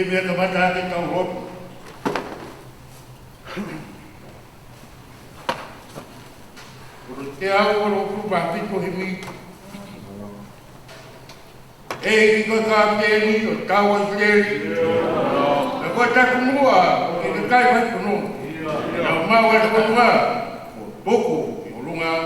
biar kepada kita hop. Kaya ako bakit ko himi. Iko kapteni ko kawas leri. Ako tak semua, kita kai mai penuh. Ya mau ada semua. Buku, ulungan.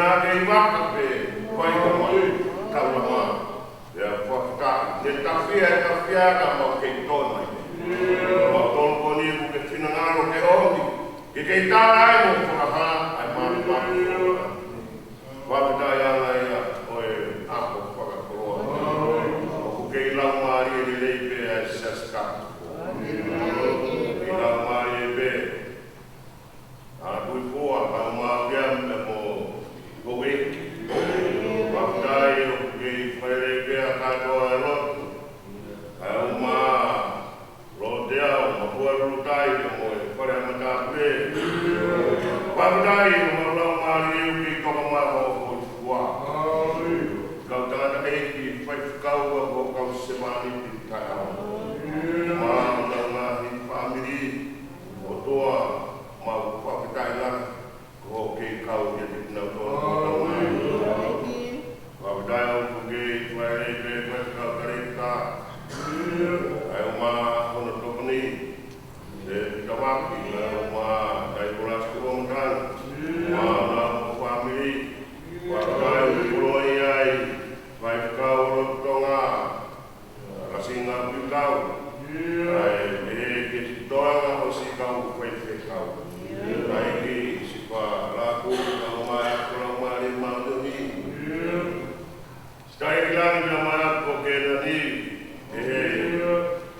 Nā kei waka pe, wai ka mai, tau la maa. Ia whakaka, te tawhia ka mau kei tōna i. Mau tōna koni ku ke tina ngaro ke omi. Ke kei tāra ai mo whakaha, ai mātu mātu. Wakatai ana ia, oe ako whakakoroa. Ku kei lau maari e lei pe ai saskatu. Kei lau maari e pe. Kui poa, kau maapia me mo koe. Wakatai o kei whaere pia katoa e rotu. Kau maa rotea o mapua rutai o mo e whare amata pe. Wakatai o malau maari e kei toka maa o koi kua. Kau tangata eiki whai whakau a ko kau semani pi tai au. Maa na ngahi whamiri o toa mau whakatai lana. Ko kei kau ia te tinau toa kotau mai. Wakatai o kei whaere pe whai whakau kareta. Ai o maa hono tokoni. Te tawaki na o maa tai koras kurongan. Maa na o whamiri. Wakatai o kuroi ai. Whai whakau rotonga. Rasinga pukau. Ai e ke toanga o si kau whai whekau. Ai ki si wha laku kau mai akura mari mautuni. Stai ilang na mana ko kena ni.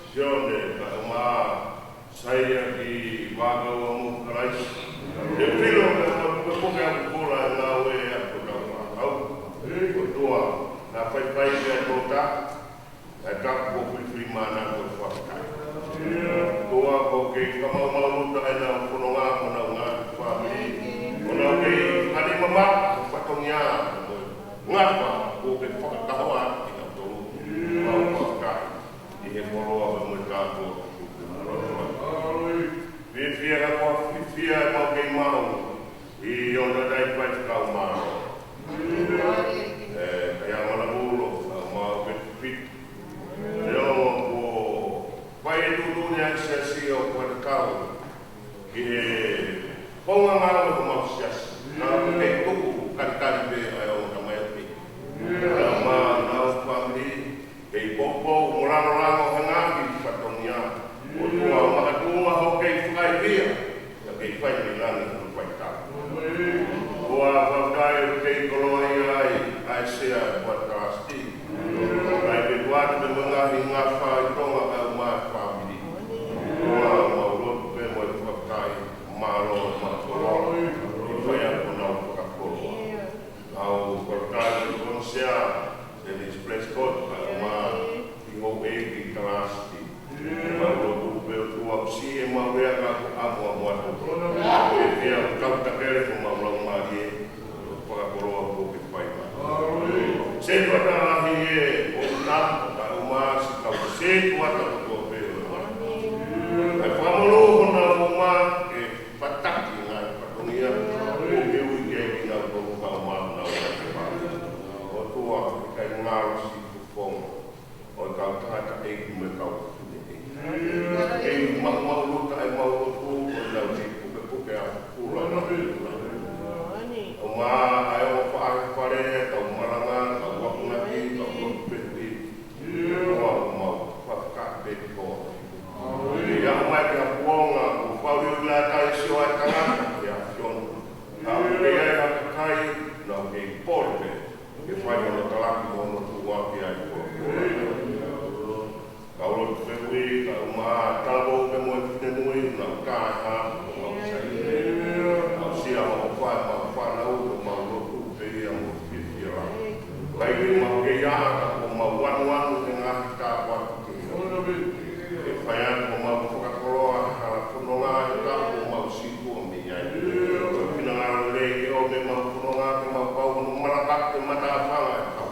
Sione kau maa saya ki waga o mu karais. Te pilo ka puke aku pula na we aku kau kau. Ko tua na whai ke tota. Ai tak ko fri mana ko whakai. Tua ko ke kamau maluta e na whanonga mana ngā whami. Ona kei hane mama whatongia. Ngapa ko ke whakatahoa i nga tolu. Mau whakai. I he moroa me mui kātua. Whiwhia ka kua whiwhia e mau kei mau. I ona dai whai whakau mau. Kaya mana mulo. Mau ke whit. Leo ko whai e tūtū ni ai siasi o kua te kau. Ki he ponga ngāo ko mau siasi. Nā ko te tuku karikari pe ai o ka mai api. Nā maa nāo whamiri. Kei popo morango hangaki whatongia. O tua makatunga ho kei whai pia. Ka kei whai ni lani ko whai tā. Kua whaukai o kei koloi ai. Ai sea kua trasti. Ai pe tuatu me mangahi ngā whai tonga au maa whamiri. Kua maurotu pe mo e whaukai. Mālo mātoro. I whai ako nau whakakoro. Au whaukai o konsea. Then his place called Iho Eki Kalasti. Maurotu pe o tua psi e maurea ka amu a muatu. E pia kauta kere ko maulau marie. Whakakoroa po ke whaima. Se tuata ahi e o tapu ka umasi kau se tuata ko tua pe o ai whamoro hona uma e pataki ngā patongia. O ke ui ke ki ngā koru ka umau nā o tua kai ngāro si kuponga. O kau tangata eiki me kau kutune eiki. Eiki mauluta e maulutu o lau si puke a pula. O maa ai o whaake whare, tau maranga, tau wakunaki, tau wakupehi. Oa o mau whakakape koa. Ia mai ki a puonga o whauri ui la tai sio ai tangata ki a whionu. Tau kei ai haka kai, nau kei porpe. Ke whai hono talaki hono tuwa ki ai koa. Kau lo te whi, kau maa talabo ke moe kine nui, nau kāi ha, nau sai. Nau sia mau whai, mau whanau, mau lotu, te ia mo ki tira. Kai ki mau ke iaka, ko mau wanu te ngahi tā watu ki. Ke whai anu, ko mau whakakoroa, hala whanonga, e tā, ko mau siku o mi ai. Ko pina ngaro rei, ke o me mau whanonga, ke mau pau, no maratak, ke mata whanga e tau.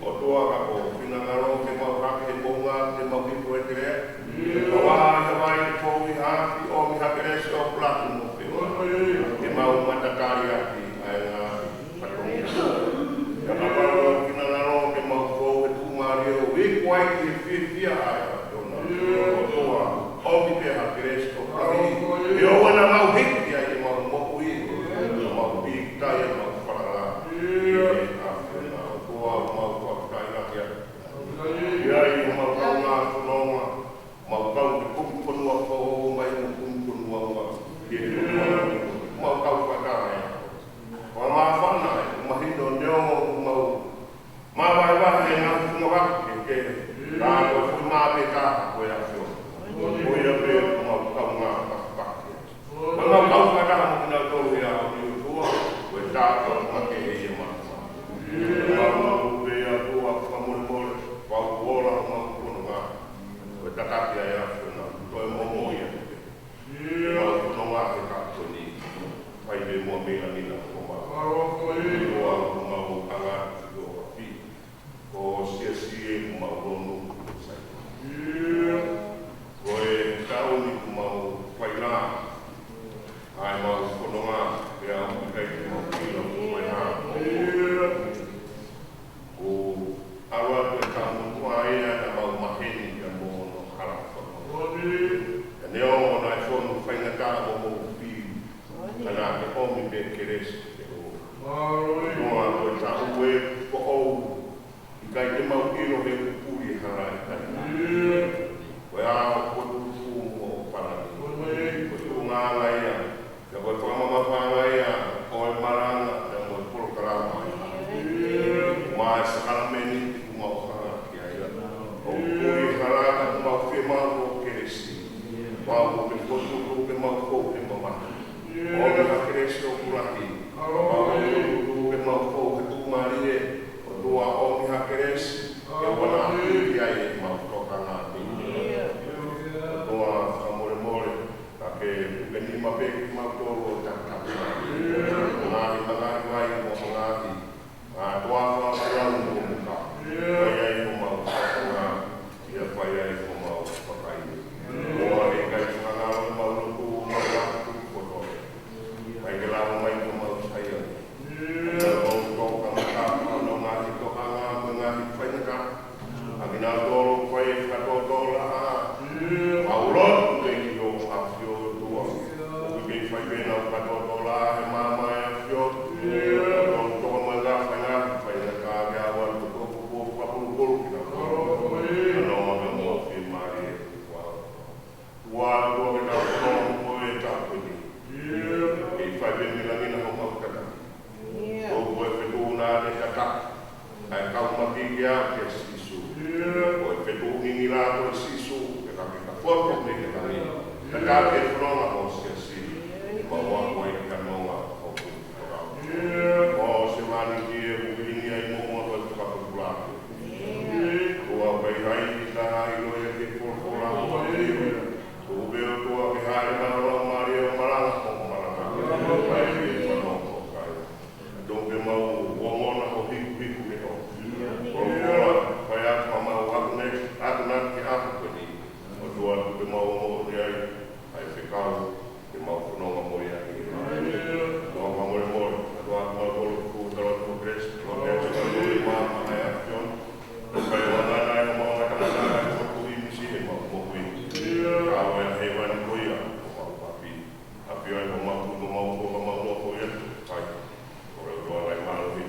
O tua ka ko pina ngaro, ke mau rake e bonga, te mau hipo e te rea. Ka waha e wai e pōwi haki, o mi hakeresi o platu mo peo. Ke mau matakari ati, ai ngā patongia. Ka kaparo pina ngaro, ke mau pō e tūmari o wikwai ki e whiwhia ai a tona. O tua, o mi pe hakeresi o platu. Mau pe a tua kamole wa ora mau kono nga. Ko takati ya funa to mo mo ya. Mau kono nga ka toni. Pai de mo me la mina ko ma. Wa mau anga do pi. Ko si mau no sai. Ko e tau ni mau pai la. Ai mau kono nga ya kai mo pilo pai ha. O awa ko tamu ai na mau maheni ka mo no hara ko. Ne o na fon fai na ka mo pi. Kana ke o mi be keres. No a ko tamu e ko o kai te mau ilo he puri hara ka. Wa ko tu mo para. Ko tu nga lai ya. Ka ko mama pa ya o maranga mo por karama. Mas sekarang mau kiai o puri hara mau ke mau keresi. Mau ke ko ke mau ko ke mama. O ka keresi o kurati. Mau ke mau ko ke tu marie. O tua o ka keresi. Ke wana kiai mau to kana ni. Tua amore more ka ke ni ma pe mau to ta ka. Ngai mai mo ngai. Tua fa kurang mo ka. Kiai mo mau ka. Ia kiai mo mau pakai. O ni kai kana mau ku mau ku ko to. Ai ke la mai mo mau saya. Mau to ka no ma ti to anga mo ngai fai ka. Agina to fai ka to la. Paulo ke yo afio tua. O ke fai bena ka to la e mama e afio. To mo ga fai ka ga wa to ko pa ko ki na. No ma mo fi mari. Wa do ke ta ko mo e ta ko ni. E fai bena la ni na mo ka ta. O ko e tu na de ta ta. Ai ka ma ti ya ke sisu. O e tu ni la ko sisu. Foto me que também. Cada vez que não acontece assim, vamos apoiar que não há. O semana que eu vim aí no mundo vai ficar popular. O apoio aí está aí no é que por popular. O meu tu a virar na hora Maria Marana com Marana. Vai vir para não tocar. Então que mal o homem na corrida me não. O vai a mamar o agnete que há por aí. Dua ke mau mo dia ai ficau ke mau no mo ya ni no mo mo dua mo ku tro progress progress ko ma ai action ko pa yo na na mo na ka na ko ku ni si mo mo ku ka wa he wa ni ko ya ko pa pi a pi ai mo ma ku mo mo ko ya ai ko ro ai ma lo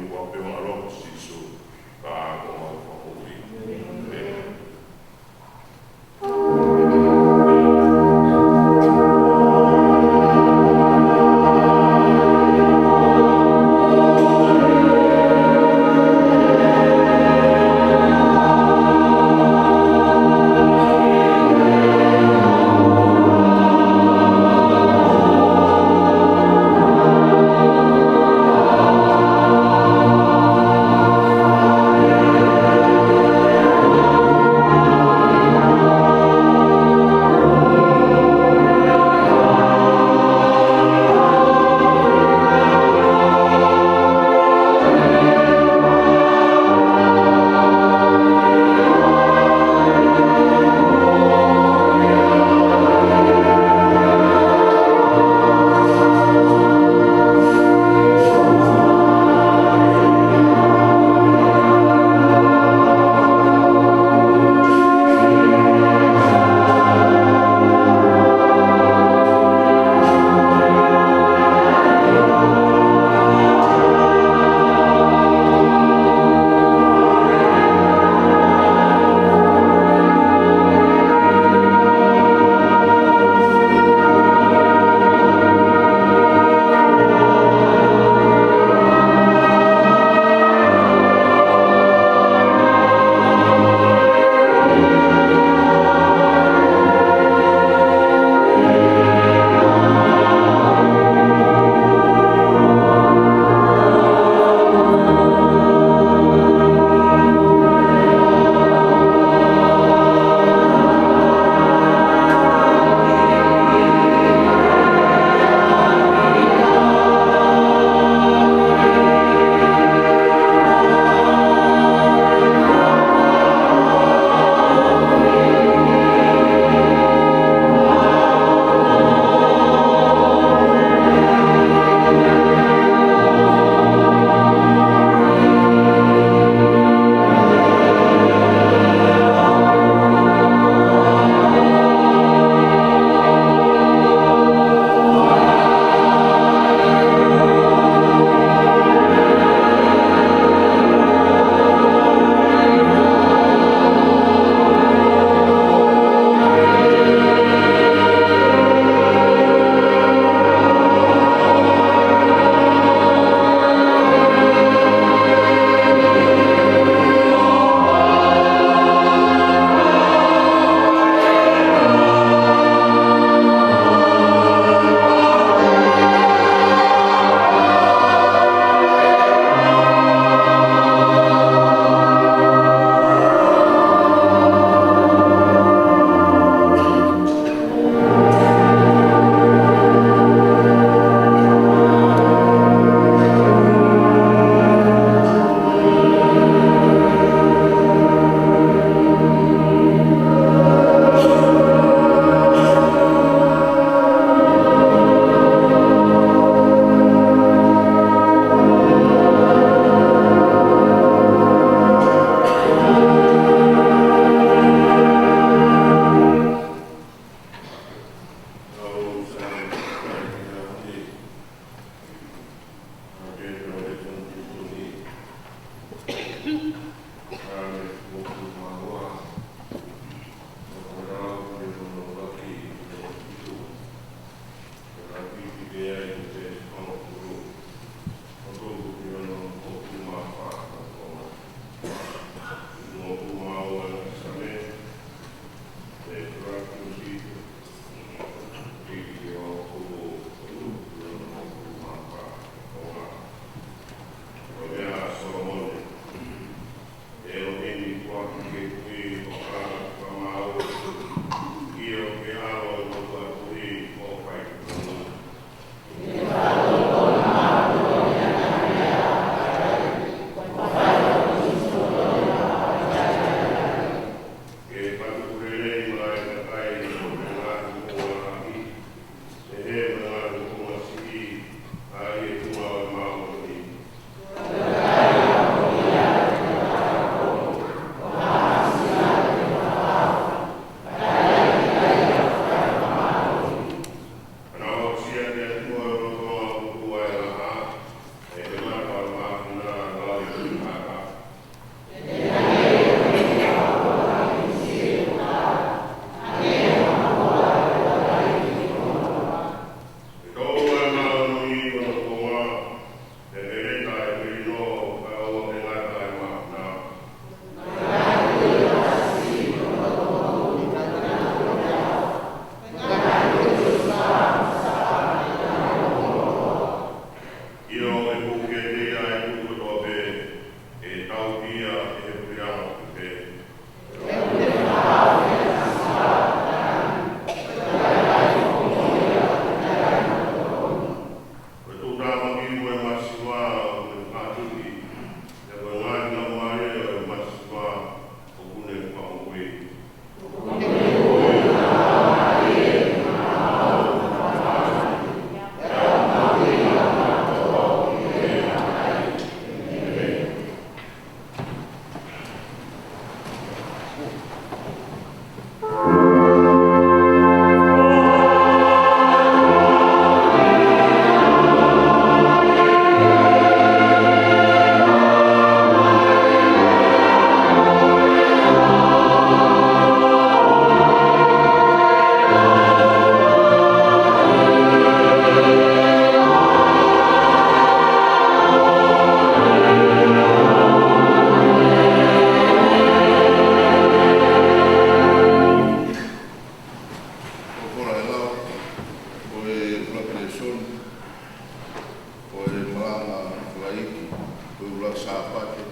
ula sāpate,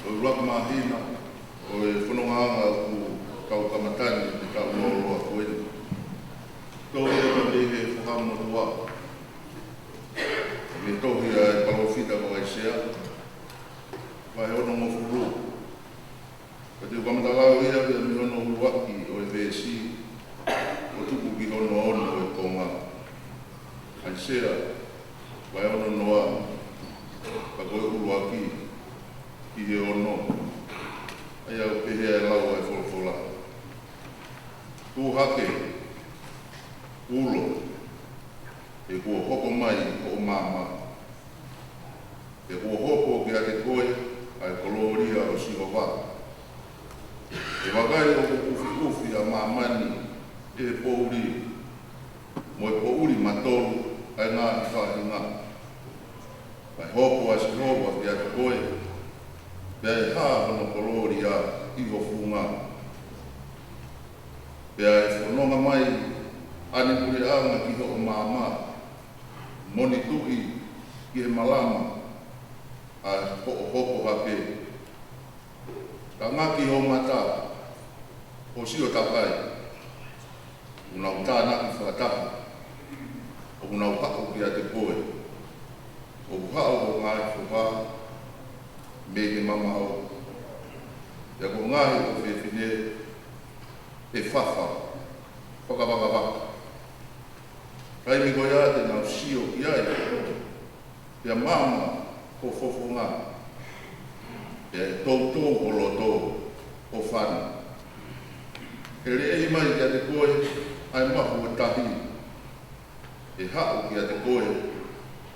o ula mahina, o e whanonganga ku kau kamatani te kau ngoloa koeni. Tō ea me he whakamotua. Me tohi a e palofita ko ai sea, vai ono mo furu. Ka te ukamatagao ia vea me ono huaki o e vesi, o tuku ki ono ono e konga. Ai sea, vai ono noa, ka koe uruaki, ki he ono. Ai au pehea e lau ai wholofola. Tū hake, ulo, e kua hoko mai o mama. E kua hoko ki ate koe, ai koloria o sihowa. E wakai o ufi a mamani, e pouri, mo e pouri matolu, ai ngā i whahinga. Ai hoko a sihowa ki ate koe, pea e haa hono koloria i ho funga. Pea e whanonga mai, ani pure anga ki ho mama, moni tuhi ki he malama, a hoko hake. Ka ngaki ho mata, o sio tapai, unau tāna ki whakataha, o unau hako ki a te koe, o hao o ngai whuha, me he mama o. Ia ko ngai o whewhine, e whawha, whakawakawaka. Kai mi koe a te nau sio ki ai, ia mama ko fofo ngā. Ia e tautou o loto o whana. E rei mai ki a te koe, ai mahu o tahi. E hao ki a te koe,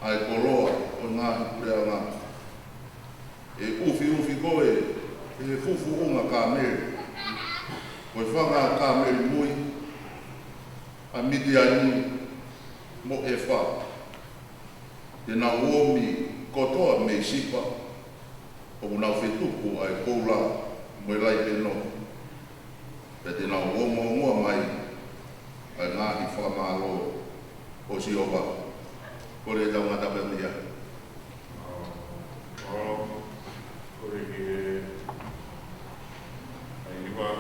ai koloa o ngā hikurea ngā. E ufi koe, e fufu unga ka meri. Koe whanga ka meri mui, a miti ani, mo e wha. Tēnā uomi kotoa me sipa, o unau whetupu ai koula mo e lai tēno. Tēnā uomo mua mai, ai ngāhi whakamālo o si oba. Kore e tau ngata pēmia. Kore ki e ai niwa.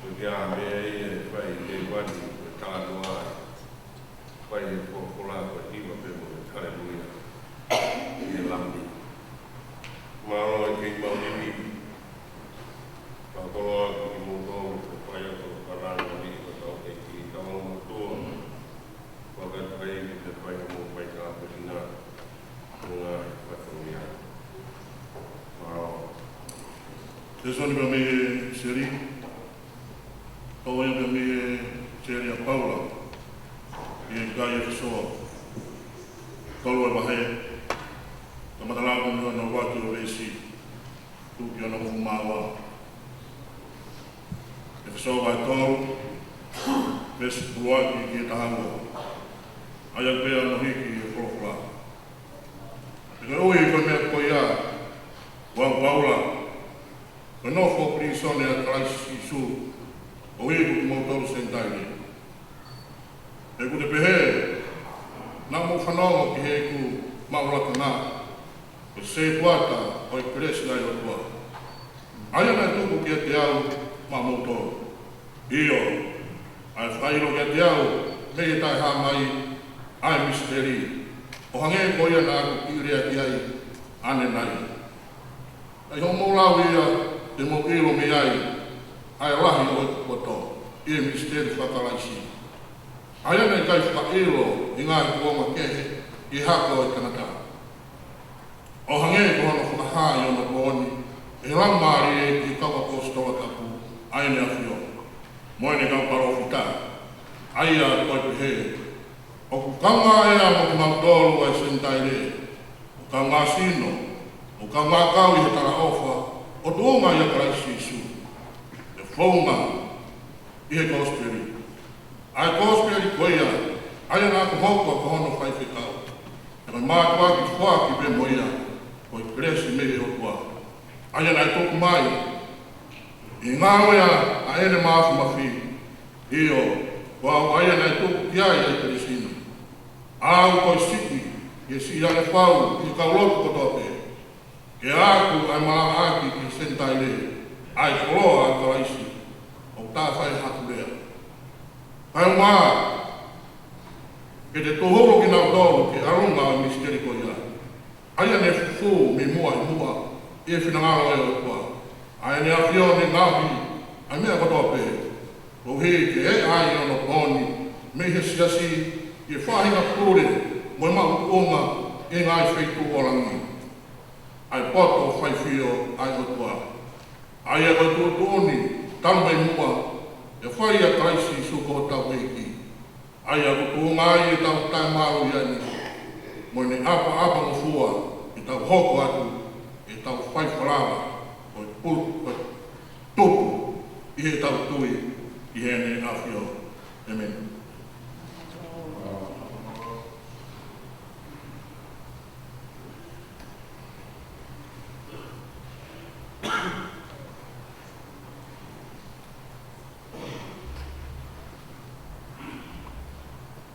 Porque a me vai e guardi tá no ar. Vai por lá por aqui, vai ver aleluia. E lá me. Mau que mau de mim. Kalau aku mau supaya orang ini tahu kita mau tu, bagai baik kita supaya mau baik apa sihna, mengai patungnya. Mau. Tesoni kami seri, kau yang kami seri apa Paula, yang gaya kesor, kalau bahaya, teman-teman pun nak waktu resi, tu yang nak fumawa. So vai tolu, ves luaki ki tahangua. Ayak pea no hiki e wholokla. E ka ui ko mea koia, wang Paula, ka nofo prisone a Christ Isu, o iku ki mautolu sentaini. E ku te pehe, na mo whanongo ki he ku maulaka ngā, ko se tuata o i kresi ai o tua. Aia mai tuku ki a te au, ma mautolu. Io, ai whairo kia te au, mei tai hā mai, ai misteri. O hange koia nā aku kirea ki ai, ane nai. Ai ho mō lau ia, te mō ilo me ai, ai lahi o e kukoto, i e misteri whakalaisi. Ai anei kai whailo, i ngā kuonga kehe, i haka o e kanata. O hange ko hana whakahā i ona kōni, e ramari e ki kawa kostola kapu, ai ne awhio. Moene kau parofita, aia koi pehe. O ku kanga ea mo ki mautolu ai sentaire, o kanga sino, o kanga kau i he tara ofa, o tuonga ia Christ Isu, e whaunga i he gosperi. Ai gosperi koia, aia nā ku hoko ko hono whaiwhekau. E mai mātua ki whaki be moia, koi kresi mei o tua. Aia nai toku mai, i ngā wea a ene maafu mawhi, io, wau aia nei tuku ki ai ai karisina. Au koi siki, ke si ane whau, ki kaulotu kotope. Ke aku ai malama aki ki sentaile, ai koloa a kalaisi, o tā whai hatu rea. Pai mā, ke te tohoro ki nau tolu, ke arunga a misteri koia. Aia ne fufu me mua i mua, e whinangaro e o tua. Ai ne awhio ne ngahi, ai mea kotope. O he ke e ai ono poni, me he siasi, i e whahinga kure, mo e mau kuonga, e ngai whaitu orangi. Ai poto whaiwhio, ai o tua. Ai e koi tuotoni, tanu e mua, e whai a Christ Isu ko tau eiki. Ai a kutuonga ai e tau tai maru iani, mo ne apa mo fua, e tau hoko atu, e tau whaiwharawa, tupu i he tau tui i hene awhio. Amen.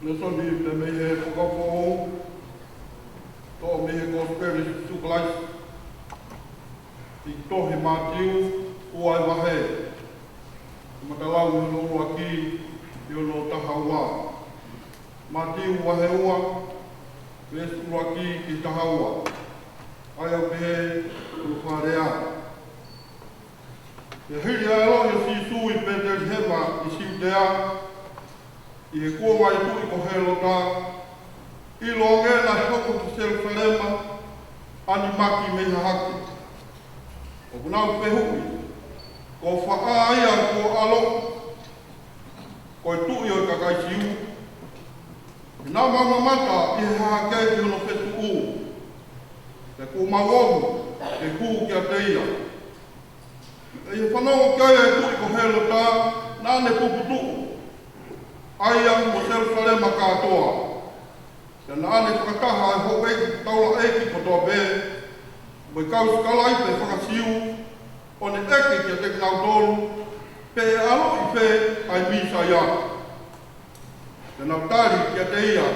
Nessa Bíblia, me he whakapō, tō me he gospel suklais, i tohi Matiu, o ai wahe. Matalau i loro aki, i ono tahaua. Matiu wahe ua, vesu aki i tahaua. Ai au pehe, uwharea. Te hiri ai lo i sisu i Peter Hema i siutea, i he kua mai tui ko helo tā, i lo ngena hoko ki Jerusalema, ani maki me haki. O kunau pehui, ko whaaia ko alo, ko i tui o kakaisiu. Nā mamamata i he hake ki ono whetu u, te ko mawomu, e ku ki a teia. E he whanongo kia e tui ko helo tā, nā ne puputuku. Aia mo Jerusalema katoa. Te nāne whakataha e ho eiki taula eiki kotoa bē. Mo i kausi kalai pe whakasiu. O ne eke kia te kinau tolu. Pe e alo i whē ai misa ia. Te nau tari kia te ia.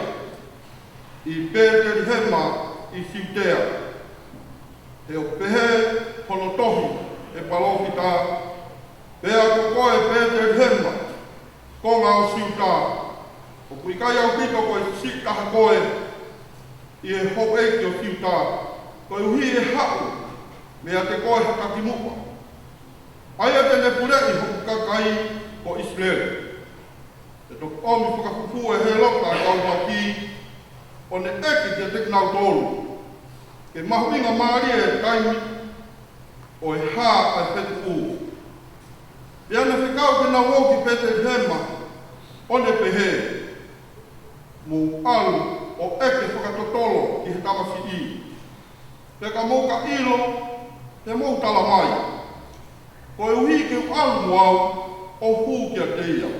I Peteri Hema i Siutea. He o pehe hono tohi e palohi tā. Pea ko koe Peter Hema, konga o siuta. O kui kai au pito koe sikaha koe, i e ho eiki o siuta. Koe uhi e haku, mea te koe hakaki muka. Aia tene purei hoku kakai o Israel. Te tok omi whakakupu e he loka e kau maki, o ne eki te teknau tolu. Ke mahuinga maari e kaimi, o e hā ai whetu uu. Pea na whikau ke na woki Peter Hema, o ne pehe, mu alu o eke whakatotolo i he tamasi i. Te ka mouka ilo, te mou tala mai. Ko e uhi ke alu muau, o hū kia te ia.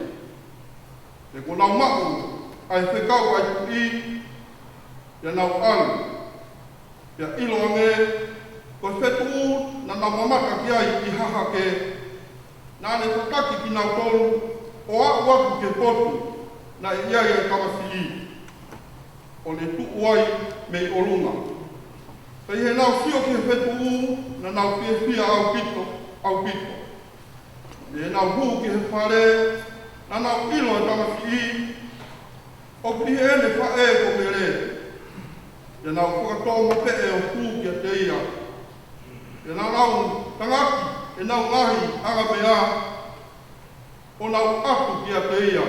Te ko nau maku, ai whikau ai ku i, te nau alu. Te ilo ange, ko whetu u, na nau mamaka ki ai i haha ke, nā ne takaki ki nau tolu, o aku aku ke potu, na i iai e kamasi i. O ne tuku ai me i olunga. Pei he nau sio ki he whetu u, na nau pia pia au pito. Ne nau hū ki he whare, na nau ilo e tamasi i, o ki he ene wha e ko me re. Ne nau whakatō mo pe e o hū ki a te ia. Ne nau tangaki, e nau ngahi anga mea, o nau atu ki a te ia,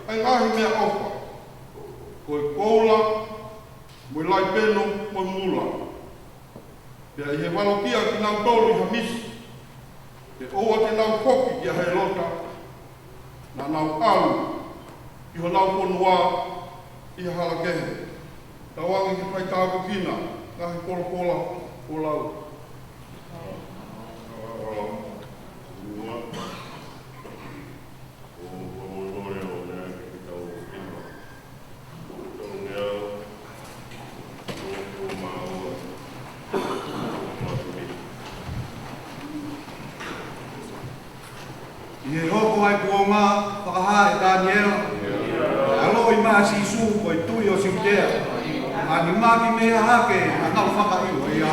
ai ngahi mea ofa. Koe koula, moi lai peno, moi mula. Pea i he walokia ki nau tolu i hamisi, te oa te nau koki ki a hei lota, na nau alu, i ho nau ponua, i ha halakehe. Tawangi ki whai tāku kina, ngahi polopola, o lau. I he hoko ai kuonga, whakaha e Daniel. Alo i maa sisu ko i tui o siutea. Ani maki mea hake, a nau whakaiu e ia.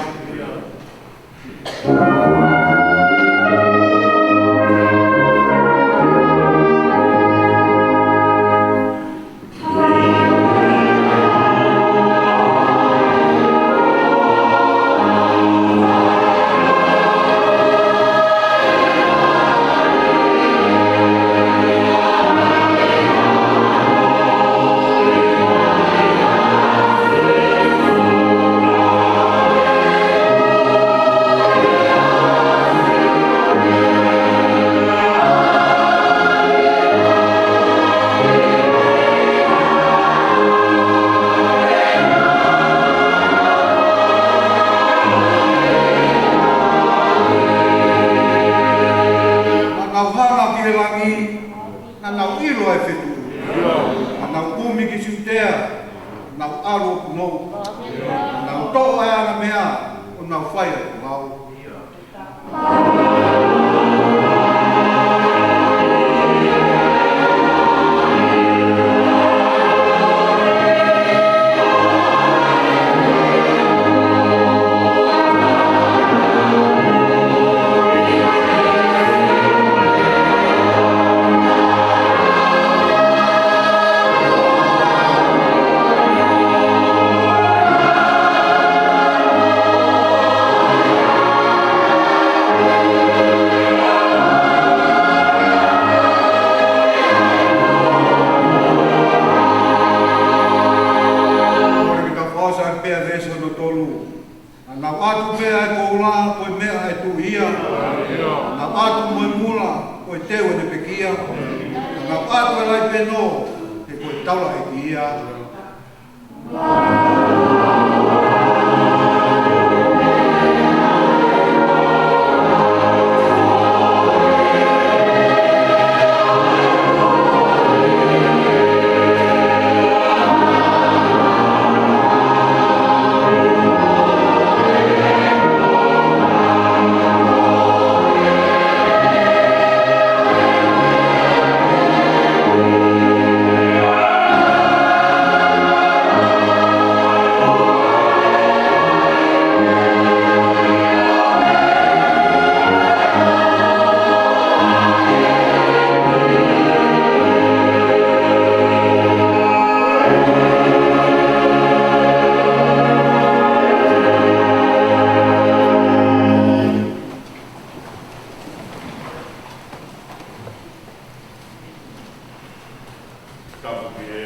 tapu ki e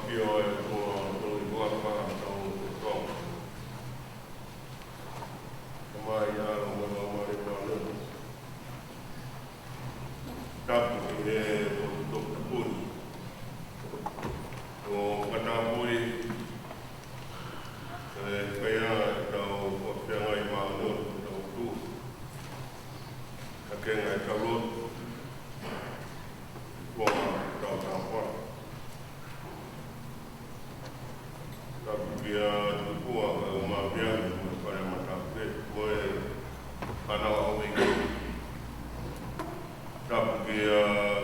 pio e kua i kua paa tau tau. Mai aro mo mai tau. Tapu ki e toku puni. O katapui kaya tau whakanga i maunur tau tū. Kakenga i tau lot. Kua tau tāwha. Tapu kia tupua o mawhia mo kare matapure. Moe whanawa o ike. Tapu kia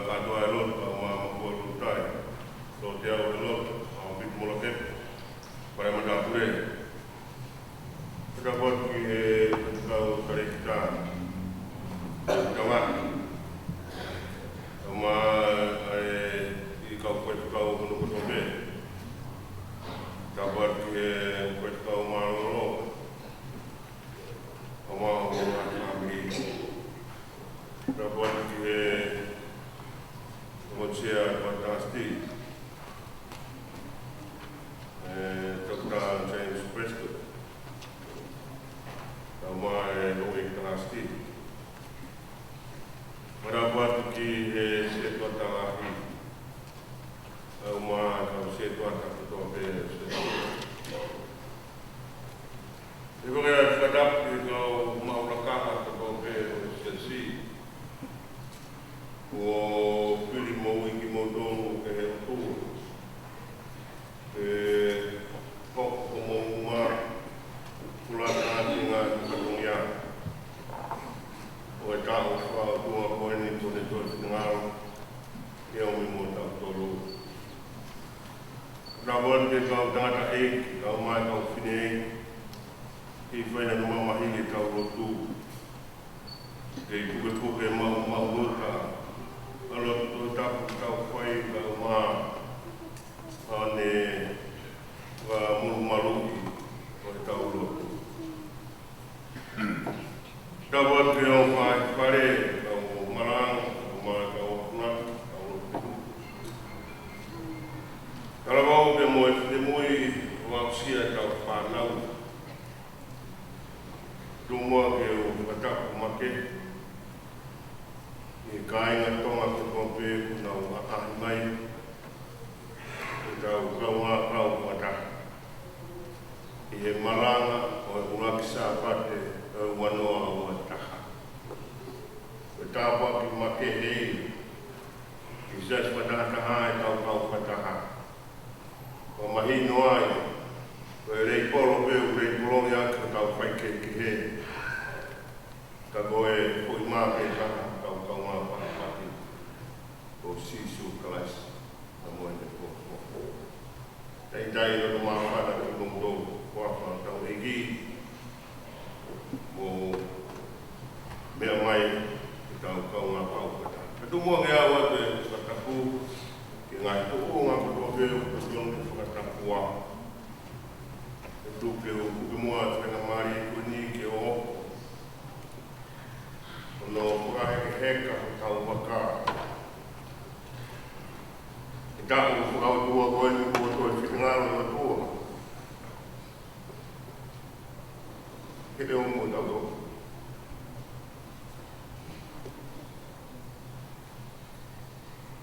katoa e lot o mawhia lutai. So te au e lot o bitu mola kepe. Kare matapure. Dapat ki kau karikta kawan sama kau kuat kau menunggu tobe dapat ki kuat kau malu sama orang kami dapat ki manusia fantastik Dr. James Preston sama Louis Kanasti. Merapat ki setua talahi. Uma kau setua tak tobe. Ibu kaya kadap kau mau nakah tobe sensi. O pilih mau ingin mau dong ke tu. Kok mau pulang dengan kedunia. Wajah usah dua poin itu dengar yang memudah tolu. Namun kita dah tak kau mai kau fini. Ibu yang rumah mahir kau rotu. Jadi buku ke mau luka. Kalau tu tak kau fai kau ma. Ane malu kau rotu. Dapat dia pare kau malang, kau nak, kau lupa. Kalau kau demoi waksia kau panau, semua kau batak makan. Ikai ngatong aku kompe nau akan mai. Kau batak. Ia malang, orang kisah pate. Wanoa o taha. Betapa ki make hei. Kisah pada taha kau pataha. O mahi noai. O rei polo pe o rei polo ya kau fai ke ki he. Ka goe o ima pe taha kau ma pati. O sisu kelas. Namu ene ko. Tai no ma pada ki mundo. Wa fa tau egi. Mo mea mai kau ngapau kata. Itu mua ngea wate kataku ki ngai tu ngapu tobe kusion ki katakuwa. Itu ke mua tena mari kuni ke o. No kuahe heka kau baka. Ita kau tua koe ni ko to fitngalu tua. Kita umum tahu.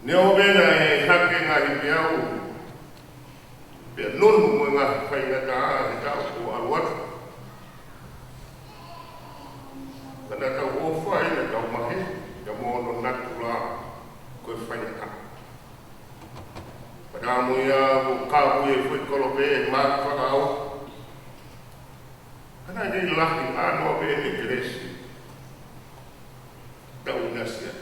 Neo bena hake ngahi piau. Biar nun mengah faidah kita awat. Karena tahu faidah tahu mahi, kamu nonat pula kau faidah. Pada muya buka buye fut kalau be mak fakau. Karena dia lahir anu bene Gresi. Tahu nasihat.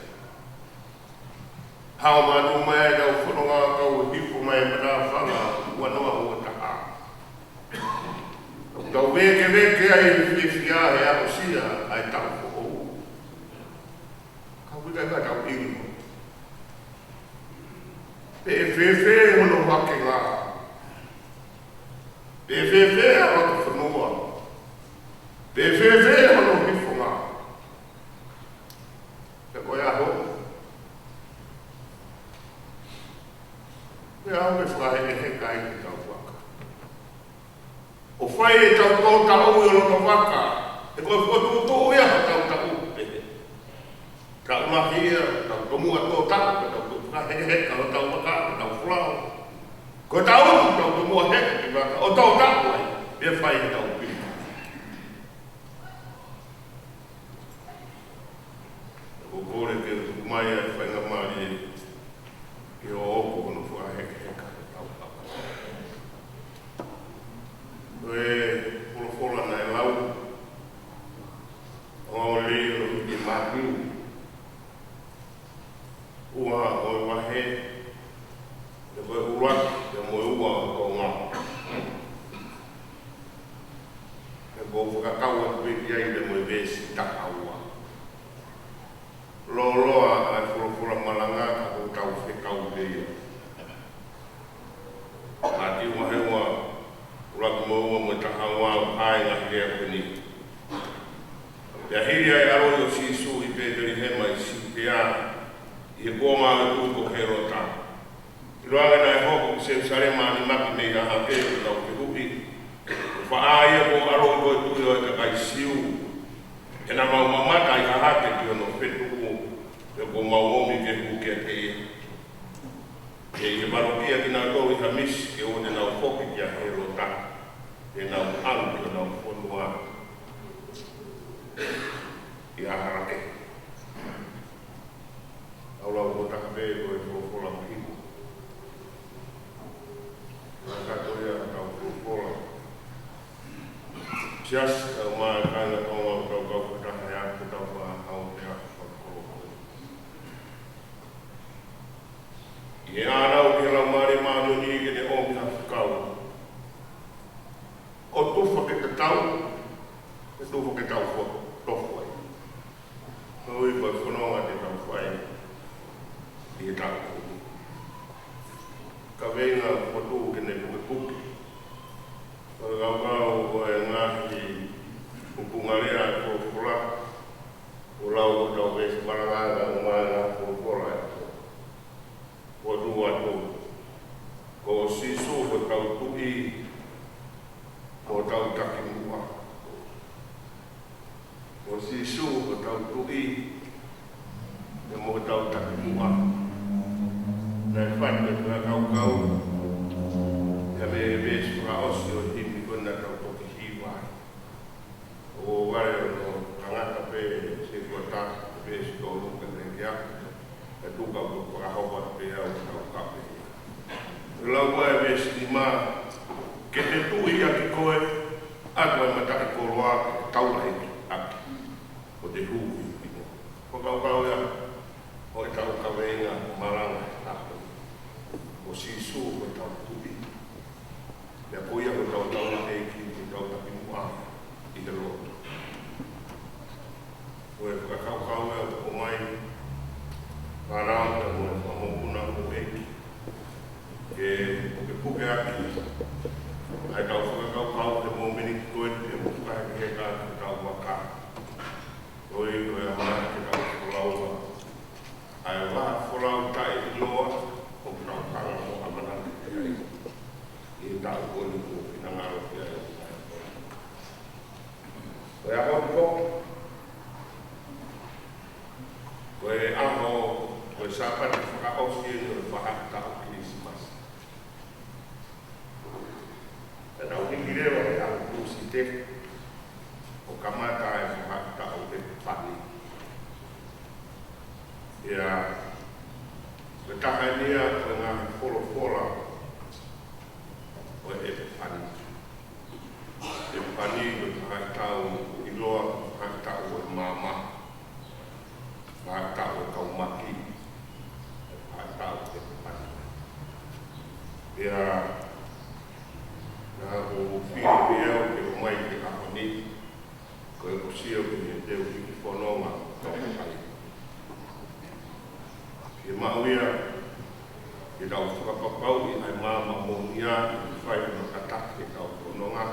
Hau manu mai dau funonga kau hipu mai pada fanga wanoa o taha. Kau beke ai fifia ya usia ai tahu ko. Kau bukan tahu ilmu. Fefe hono wakenga. Fefe au funua. Fefe hono hifunga. Ko ya ho. mua tō tāku, ka tau tō heka, o tau waka, ka tau whlau. Ko tau umu tau tō mua heka ki waka, o tau tāku ai, e whai ki tau pili. Ko kore ke mai ai whainga maari e o oko kono wha heka heka tau tāku. Ko e whola nai lau, o leo i mātiu. Ua o i wahe, e koe uraki, e moe ua o ngā. E koe whakakaua kuiki ai le moe vesi taka ua. Loa ai whulawhula malanga ka o tau whekau leia. Ati wahe ua, uraki moe ua moe taka ua o ai ngahi rea kweni. Ia hiri ai aro i o sisu i pēteri hema i si pēa i e kua ngā tū ko hero tā. I roanga nai hoko ki se usare maani maki mei a hake o tau te hupi. Wha aia ko aro i koe tui o e ka kai siu. E na mau mamata i ka hake ki ono whetu ku. E ko mau omi ke huke a te ia. E i marokia ki nā tōru i hamis ke o ne nau hoki ki a hero tā. E nau alu ki o nau whonua. I a harake. Aula o taka pe ko e whola mahiko. Nā kato ia kau whola. Tias kau maa kāna tonga o kau kau kataha ea te tau wha hau te a whakoro. I e ārau ki lau maare maano ni ke te omi ha whakau. O tuwha ke te tau, e tuwha ke tau tofu ai. Hui koe whanonga te tau whai. I e tāku. Ka venga whatu ke ne puke puke. Ka gaukau koe ngahi pupungarea e whorofora. O lau o tau vesi maranganga o maanga whorofora e. Watu watu. Ko sisu ko tau tui. Ko tau taki mua. Ko sisu ko tau tui. E mo tau taki mua. Nai whātua tua kau. Ka me vēsu ka osi o himi kona tau toki hiwai. O ware o no tangata pe se kua tā vēsu tō luka rekea. E tuka o whakahopa pe au tau kape. Lau mai vēsu ni mā. Ke te tui aki koe, atua e matake koroa taula heki aki. O te hūki. Ko kau ia, o e tau kaweinga maranga e tātou. O sisu o tau tui. Mea poia o tau taula heki, o tau tapi mua i te roto. O e whakakau ia o mai, wharauta o e whamokuna o heki. Ke puke aki, ai tau whakakau te mōmeni ki koe te mukahe ki heka te tau waka. Oi koe a mana ke tau whalaua. Ai wā whalau tai i loa, o tau kanga o amana te ai. I tau koni ko pina ngaro ki ai. Koe a hoi ko. Koe aho, koe sāpati whakaosi e nore whahata o Christmas. E nau hiki rewa e au kūsi te, o kamata e whakata o te pani. Ia, me tahania o ngā whora o e pani. E pani o whakatau i loa whakatau o māma. Whakatau o kaumaki. Whakatau o te pani. Ia, nā o whiri eo ke o mai ke ahoni, ko e kusio ki e teo ki ki whanonga tau kai. Ke mauia, ke tau whakapapau i ai māma mōnia i ki whai no kataki ke tau whanonga.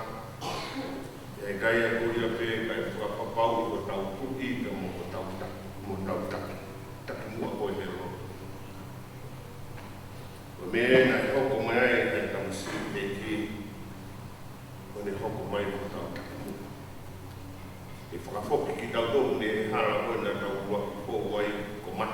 E kai a kuria pē kai whakapapau i o tau tuki ka mo tau taki. Taki mua koe he ro. O mea nai hoko mai ai tau si e ki o ne hoko mai o tau takimu. E whakafoki ki tau tōu ne hara koe na tau ua ki pō wai ko mai.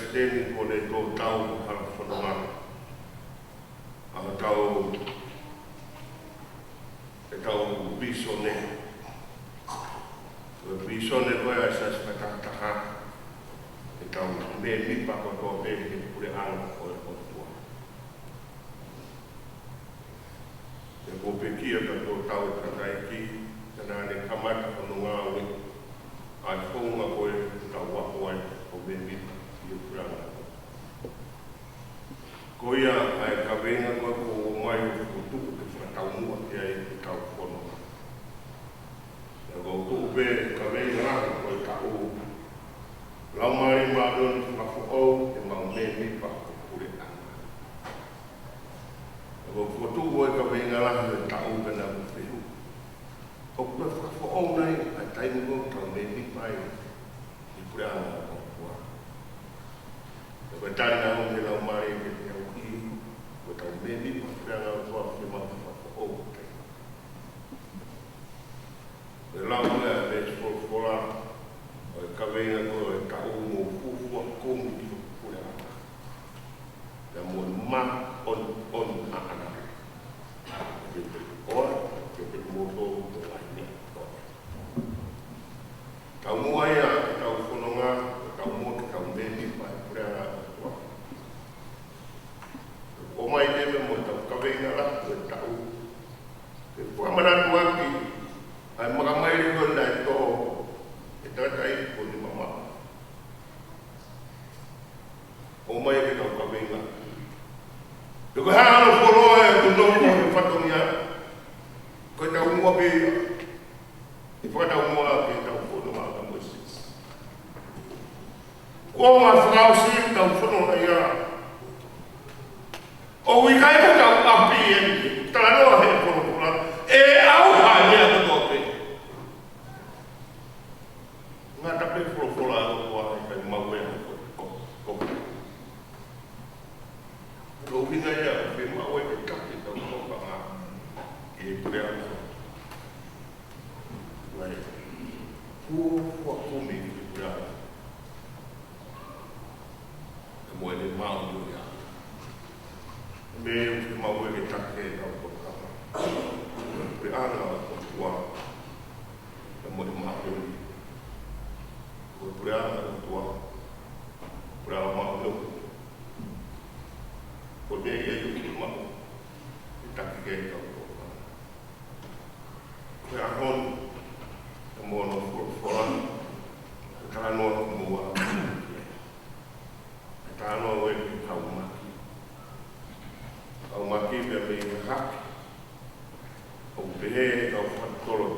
presidente ko le tō tau hala whanonga. Aha tau e tau bisone. Bisone koe a sa spatataha. E tau me mipa ko tō pe he pure anga o e tua. E ko pe kia ka tō tau e katai ki, tana ne kamata whanonga awe. Ai whaunga koe tau wako ai o me mipa i o pure anga. Ko ia ai ka venga koe ko mai o tuku te whakatau mua ki ai te tau whanonga. E ko tuku pe ka venga raka koe ka o. Lau mai maadon whakafo au e mau me mipa o pure anga. E ko tuku koe ka venga raka koe ka o pena o whihu. O koe whakafo au nei ai taimi koe ka me mipa i pure anga o kua. E koe tāna o me lau mai ke te au ki, koe tau me mipa pure anga o kua ke mau whakafo au kei. E lau mea me whakafora o e kawenga ko e ka o mo fufua kongu ki pure anga. E mo ma on a ana. Ke te ora, ke te moto o lai ni. Tau mua ia, tau whanonga, tau mua ki tau me mipa pure anga o kua. O mai teme mo tau kawenga la, ko e tau. Ke whamanatu aki, ai makamairi kona e tō, e tatai ko ni mama. O mai ke tau kawenga. E koe hana whoroa e tu nopo e whatongia, ko e tau mua pēia. E whakatau mua ke tau whanonga ka Moises. Ko ngā whakau si tau whanonga ia. O wikai ka tau api e ni, tala noa he whanonga, e au hae mea ka tope. Ngā tape wholofola o kua e kai mauea ko. Ko winga ia, ke maue ke kake tau topa ngā e pure anga. Ngai, kua kumi ki pure anga. E moe ne mau nui a. Me ke maue ke kake tau topa ngā. Pure anga o kua. E moe mau nui. Ko pure anga o kua. Pure anga mau nui. Ko me ia yu ki mau. I taki kei tau topa ngā. Ko e ahon. E mua no whora. E tānoa ko mua. E tānoa e ki kau maki. Kau maki pia me i haki. O pehe kau whatoro.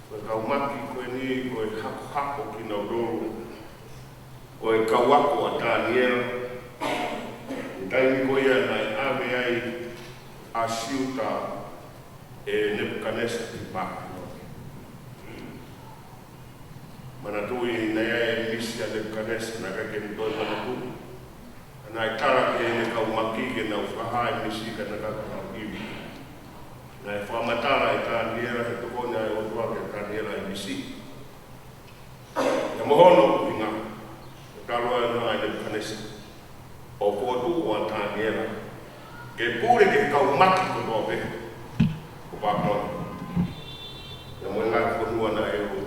Koe kau maki koe ni koe hako ki nau roro. Koe kau wako a tāniera. I taimi koe ia nai ame ai a siuta e Nebuchadnezzar ki Babylon. Mana tui nei ai misi a Nebuchadnezzar na ka keni toi mana tui. Nai tara ke ne kau maki ke nau whahai misi ka na kaka nau iwi. Nai whamatara e tāniera he tukone ai o tua ke tāniera e misi. Ia mohono i ngā. E karoa e nai Nebuchadnezzar. O kōtu o a tāniera. Ke pūre ke kau maki ko tō pe. Ko Babylon. Ia moe ngai whanua na e o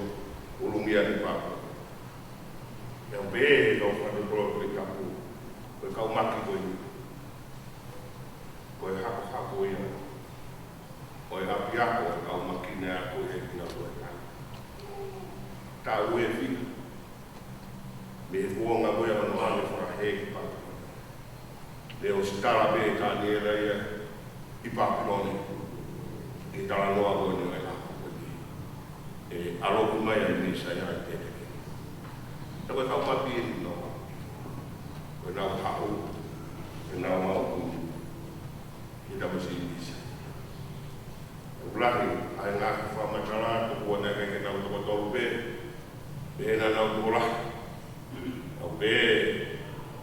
urumia ni Babylon. Ia pē e kau whanutoro koe kapu. Koe kau maki koe ni. Koe hako ia. Koe api ako e kau maki nea koe he kina koe kai. Tā ue whika. Me he huonga koe anu ane whara he ki Babylon. Le o sitara be tāniera ia i Babylon. E tala noa koe ni o e lako koe ni. E aloku mai a nisa ia e tete ke. Ta koe kau maki e ni noa. Koe nau hau. Koe nau mau kumu. I tamu si nisa. E ulahi, ai ngā ki whamatara, tuku ane kei nau toko tolu be. Be na nau tulahi. Au be,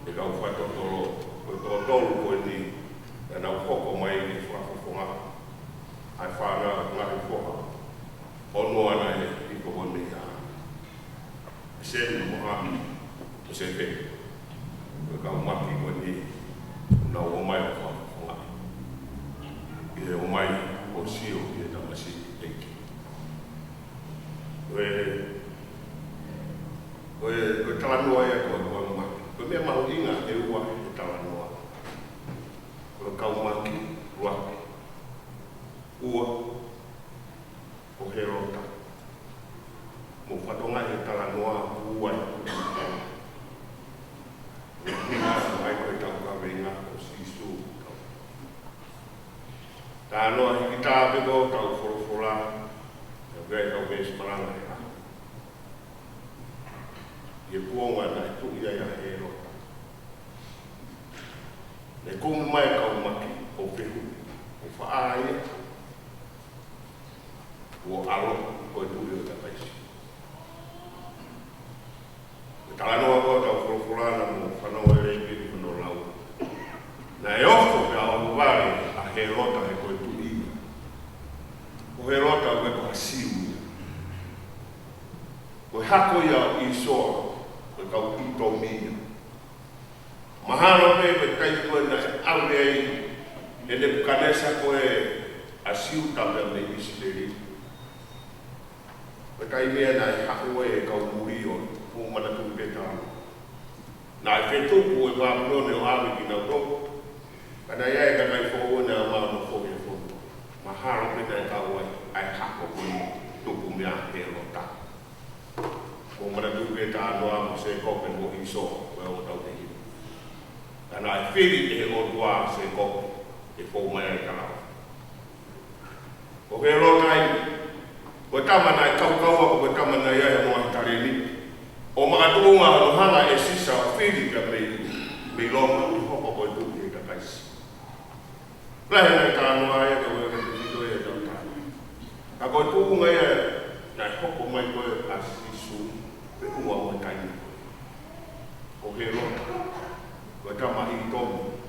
e kau whatotolo. Koe tōtolu koe ni, e nau hoko mai i whakafonga. Ai whāna ngahi whoha. Ono ana e i ko honi a. E sēni Mohamed, se fe. Ka maki ko ni na o mai o fa. E o mai o sio e na masi teki. Ko tala noa e ko maki. Ko me mau inga e ua e tala noa. Ko ka maki ua. Ua o herota. Mo fatonga e tala noa ua. Minga mai ko tau ka venga o sisu. Ta noa hiki tā peko tau forofora. Gai tau ves maranga e ha. Ye puonga na e tu ia ia herota. Ne kong mai ka umaki o pehu. O whaaia. O alo o e tu ia ta paisi. Tala noa koa tau whorofurana mo whanau e reipi ni whanau lau. Na e ofo pe a wawari a herota e koe tu ia. O herota koe koe siu. Koe hako ia i soa, koe kau ito mia. Mahalo pe koe kai koe na aure ai e ne pukanesa koe a siu tabe me Israeli. Koe kai mea na e hako e kau muri o o mana tu peta. Na e fetu ko e ba no ne o awe ki na to. Kana ia e ka kai fo na ma no fo e fo. Mahalo pe na ka wa ai hako ko to ku mea e rota. O mana tu peta no a se ko pe mo iso o o tau te. Kana e fili e o tua se ko e fo mai ka la. O he rota ai. Ko tamana e kau kau ko tamana ia e mo tare ni. O mga tuunga hanga e sisa o whiri ka mei longa i hoko koe tuki e ka kaisi. Plahe nai tānoa e ka wea ka te whito e tau tāna. Ka koe tuunga e nai hoko mai koe a sisu pe ua o taini koe. O he rota, koe tama i tomu,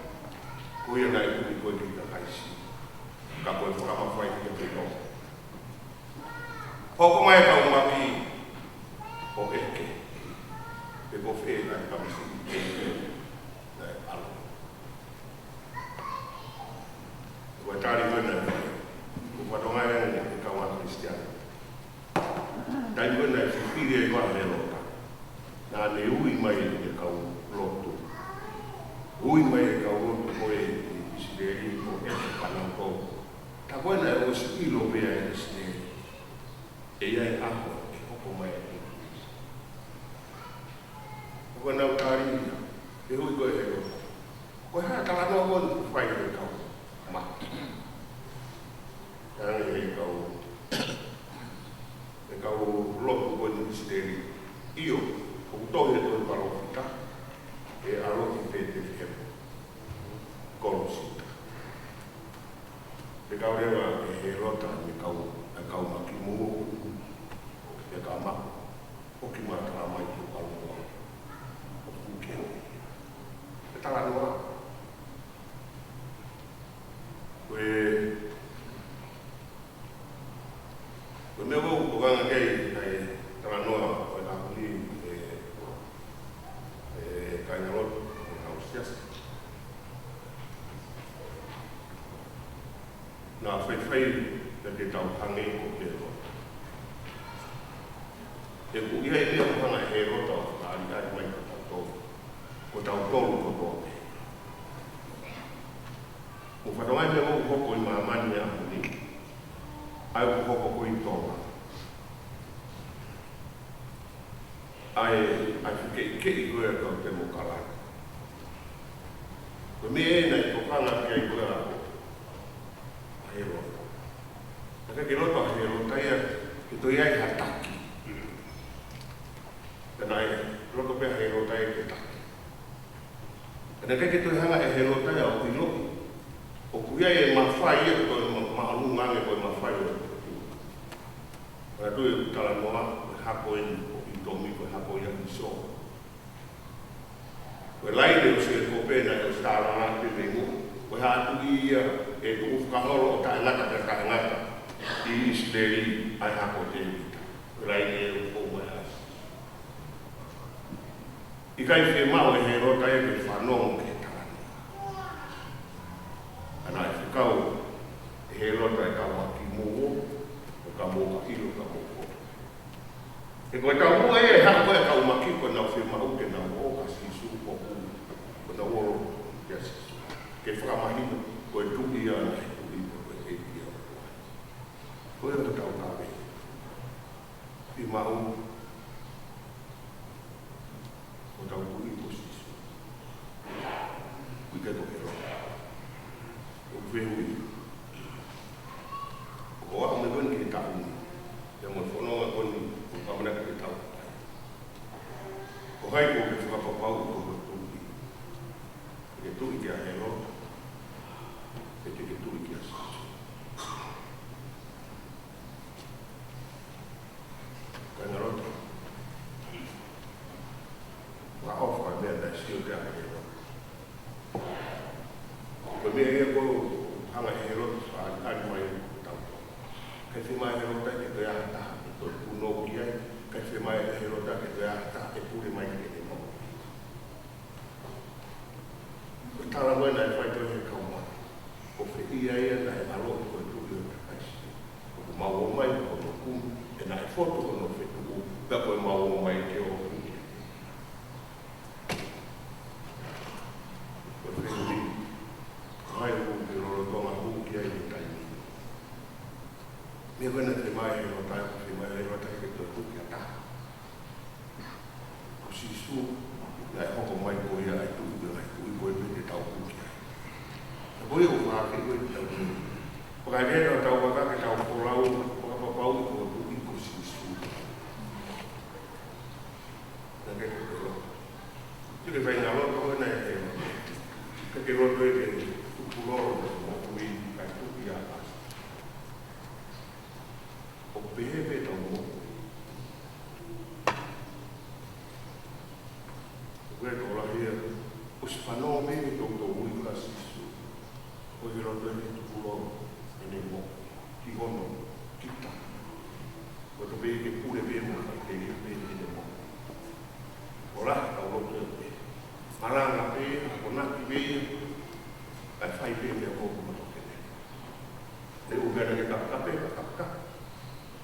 koe nai tuki koe ki ka kaisi. Ka koe whakamawhai ki te longa. Hoko mai ka umaki o eke. E ko fe na ka misi na alo. Ko tari vena ko patonga e ka wa Cristiano. Dai vena e fili e va melota. Na ne ui mai e ka loto. Ui mai e ka loto ko e Israeli ko e Panamko. Ta buena e o stilo pe e Israeli. E ai aho e hoko mai ko na utari e hui ko e ro ko ha ta no ko fai e ka ma e ka lo ko ni steli io ko to e to paro fita e alo ki te ke ko si e ka ore e rota ni ka ma ki mo e ka ma o ki ma ka mai ko alo tala noa. Koe me wau ko ganga kei nei tala noa koe ka kuli kainarot e kausias. Nā whaiwhai na te tau hangi ko te rota. E ku ia e mea hanga e rota o whaari ai mai ka tau tō. Ko tau tolu ko tō. Mo whatongai me o hoko i maamani a honi. Ai o hoko ko i tōma. Ai whike i ke i koe kau te mo karaka. Ko me e nei ko hanga ki ai koe ako. A he rota. Aka ki roto a he rota ia ki toi ai hataki. Tena e roto pe a he rota ia ki taki. Tena kai ki toi hanga e he rota ia o kui loki. O kuia e mawhai e koe maalungange koe mawhai o koe tui e utala noa koe hako e i tomi koe hako i aki so. Koe laide o se ko pena e o stara ngati rengu koe hatu i ia e tuku whakahoro o tae ngata te kae ngata i Israeli ai hako te vita. Koe laide e o kou mai as. I kai whi mau e he rota e ke whanong ke tāna. Ana e whikau e he rota e ka waki mōo, o ka mō ka hilo ka mō. E koe ka mua e hako e ka umaki ko na whi mau ke na mō ka sisu o ku, ko na oro kia sisu. Ke whakamahino ko e tuki ana e tuki ko e kia o kua. Koe o te tau kawe. I mau o tau kuri ko sisu. Kui ke toke roa. O kwehui. O ako me koni ki tau ni. Ia mo whanonga koni o kamana ki tau. O hai ko ke whakapapau ko ko tuki. Ke tuki ki a he roa. E te ke tuki ki a sisu. Kai ngā rota. Wa ofa mea da sio te ake roa. Ko mea ea ko hanga e rota ani mai tau. Kai whi mai e rota ke te ahata e to puno ki ai. Kai whi mai e rota ke te ahata e pure mai ke te mo. Ko tala moe na e whai toi he kauma. Ko whi ia ia na e alo ko e turi o te kaisi. Ko mau o mai ko no kum e na e foto ko no whi tuku. Ka ko e mau o mai ke o kum. Mai o te roro tonga huki ai ni taimi. Mea wena te mai e rotai ko te mai e rotai ke toi huki a taha. Ko sisu, na e hoko mai ko ia ai tui ko e pete tau huki ai. Na boi o whake koe te tau huki. Pakai rena o tau waka ke tau korau, pakapapau ko huki ko sisu. Na ke te roa. Ture whai ngā roa koe na e roa. Ke roa koe ke Loro mo kui kai tuki a asa. O pehepe tau mo. O kwe tō lahia, o si whanau mene tō tō ui ka sisu. O hi roto e tuku loro, e ne mo, ki hono, ki ta. O tō pehe ke pure pehe mo, ke ke pehe ne mo. O raha tau roto e pehe. Maranga pehe, o naki pehe, ai fai pe me ko ko to ke le u vera ke ka pe ka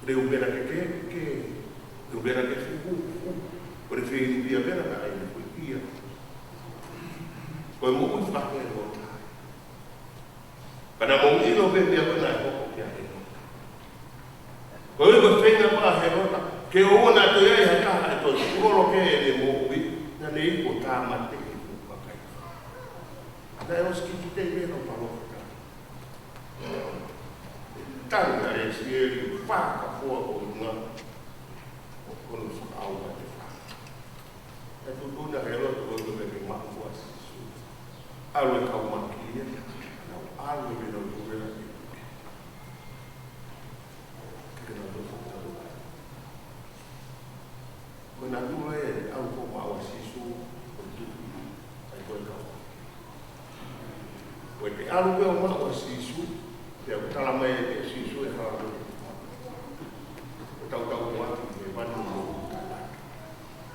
le u vera ke le u vera ke fu o le fei dia vera ka ai ko ia ko mo ko fa ke lo kana mo i lo be dia ko na ko ke ai ko le ko fei na pa he ro ke o na to ia ha ka to ko lo ke le mo wi na le ko ta ma te Dai os que te veram para o tanga e se ele faca fogo não quando a alma de faca é tudo na relógio quando vem uma força algo que uma quia não algo que não dura que não dura quando a dura é algo como a sisu aí foi o te alu e o maa sisu, te au tala mai e sisu e hara. O tau watu e wanu mo kala.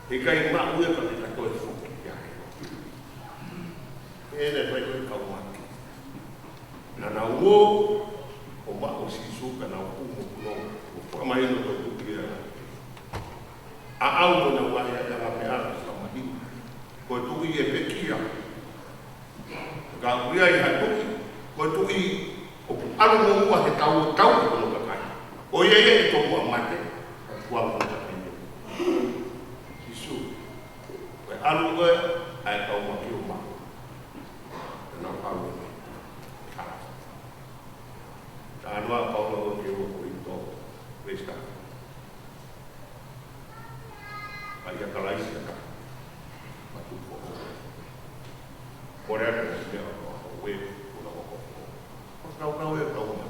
E kai maa ue ka te katoe fuki ki ake. E ne vai koe kau maki. Na na uo, o maa sisu ka na umu kuno. O whamai no koe tuki e a au mo na wahi a kama me ara sa mahi. Koe tuki e pekia. Ka kuia I hatuki, ko tuki o alu mo ua he tau ko no kakai. O ia e to ua mate, ua mo kakai. Sisu, ko alu koe, ai tau maki o ma. Tena pau e me. Ta anua paulo o ke o ko I to, resta. Ai a kalaisi a ka. Matu po. Morea ka se o we o na o. O tau e tau ma.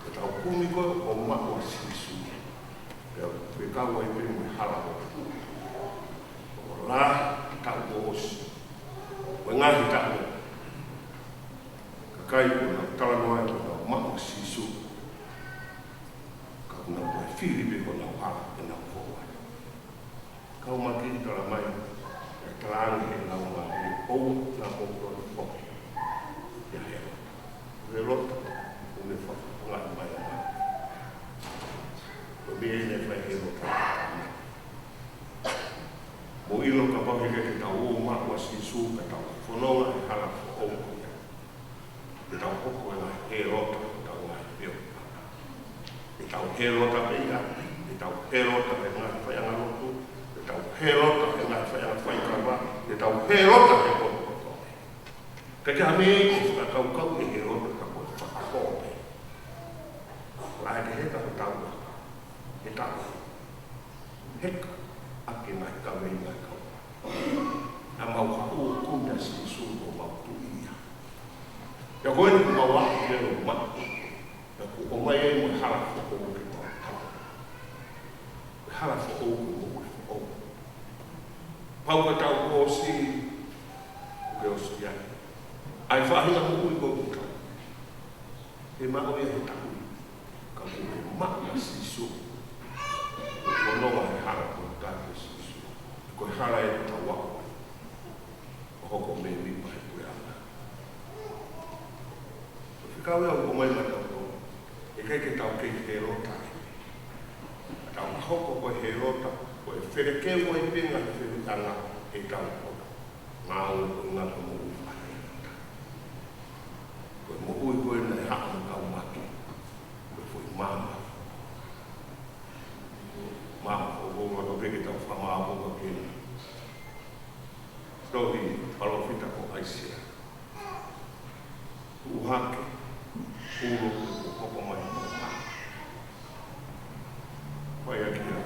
O tau kumi ko o ma o sisu. Pe ka o e pe mo hala o. O la ka o os. O ngahi ka o. Ka kai ko na tala noa o ma o sisu. Ka na o Filipe ko na hala e na o. kau maki tala mai, terang he lau mai, ou na pokro ni poki. Ya hero. Velota, une whakunga mai a mai. Pabie ne whai hero tala. Mo ilo ka papi ke tau o maa si su ka tau whanonga e hala o onko ia. Ke tau hoko e ngai he rota ke tau ngai pio. Ke tau he rota pe ia, ke tau he rota e ngai whaianga rotu, ke tau he rota e ngai whaianga whaikawa, ke tau he rota e koto. Ka kia me e ka kau kau e he rota ka koe whakakope. Lai te heka ke tau he tau. Heka. Ake ngai kawe ngai kau. A mau hau kunda si suko mau tu ia. Ya koe ni mau waki e o mak. Ya ku o mai e mo hala fo o ke tau tau. Hala fo o ke mo fo o. Pau ka tau o si ke o si ia. Ai whahinga mo ui ko kau. E mao ia he tau. Ka mo ke mak si suko. O nonga he hala ko tāke sisu. Koe hala e ta wako. O hoko me mipa he koe ana. So whikau ea o mai mai tau tau. E kei ke tau kei he rota. Tau hoko koe he rota. Koe where ke mo e pinga he whitanga he tau hoko. Ngā ui koe ngā ko mo ui whare. Koe mo ui koe na e haka mo kau maki. Koe fwoi mama. Mama o gonga no peke tau whamaa gonga kena. Stohi palofita ko aisia. Uhake, uro ko koko mai mo ma. Koe akia,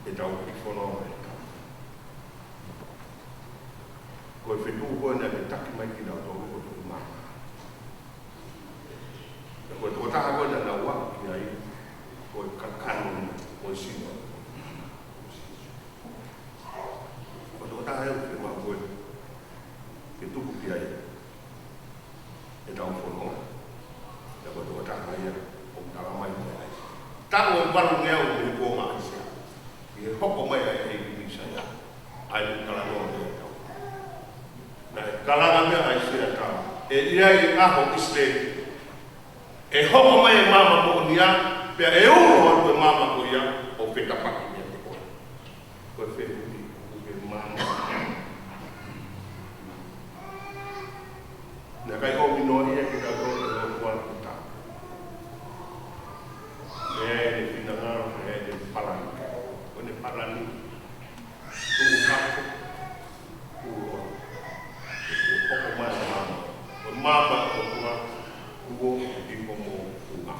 e tau ki whanau e tau. Koe whetu koe na me taki mai ki nau tau ko tui mama. Koe tō taha koe na nau wak ki ai, koe kakano o sino. O tō taha e ke mā koe, ke tuku ki ai, e tau whanau. E koe tō taha ia, o taha mai koe ai. Tāo e waru ngea o me kō ngā isia. I e hoko mai ai e ki misa ia, ai ni kalanoa mea tau. Nā e kalana mea ai sia tau. E ia i aho Israel. E hoko mai e mama mo nia, pia e uro atu e mama ko ia, o whetapaki mea te koe. Koe whetuki, uke mama. Nā kai o mino ia ki tau koe e o kuan kuta. E ne whina ngaro, e ne palani. O ne palani, tuku kako, uro. E hoko mai e mama. O mama o kua, ugo i komo unga.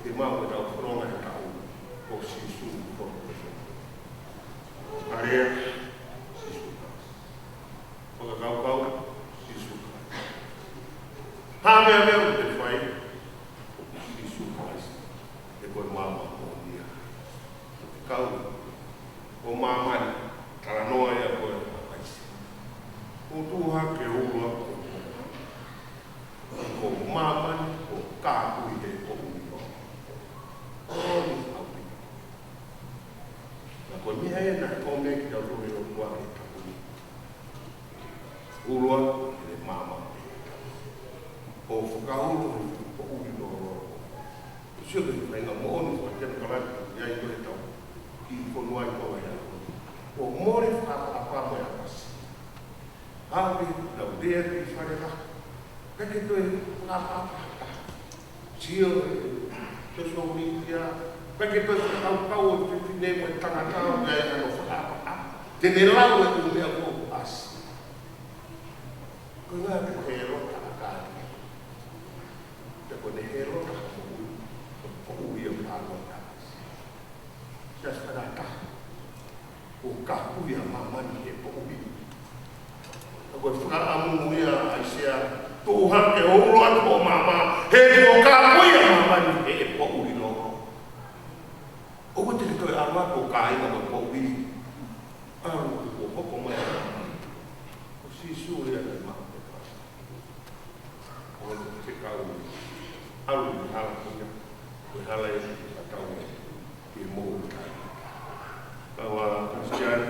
Te mau e tau whanonga e tau o sisu whanonga. Area, sisu kāsi. Whaka kau, sisu kāsi. Hāmea mea o te whai, sisu kāsi. E koe māma o nia. Kau, o māmani, tara noa ea koe a kaisi. O tūha ke urua ko. Ko māmani, ko kāpui e ko ui. Na koe miha e na e kome ki tau roi o kua e tapuni. Urua e le mama. O whakauru o ui no roro. O sio ke whainga mooni o tēne karaki i ai koe tau. Ki whanua i koe ia. O more whakapa mo e apasi. Hawi na udea ki whareha. Kake toe whakapa. Sio te somitia, peke te whakau o te whine mo e tangatau ka e ano whakapa. Tene lau e umea kōku asi. Ko ngā te herota a kāti. Te ko ne herota o ui o kālo tāsi. Sia skarata. O kāpui a mamani e po ui. Ko whakaamu ia ai sia Tuhan ke uruan ko mama, he ko kāpui a mamani e po ui loko. O ko te toi arwa ko kāinga mo po ui. Aru ko hoko mai a mamani. O sisu ea e mama te kāsa. O te kau. Aru ni hala kuia. Ko hala e tau e mo ka. Kawa Christian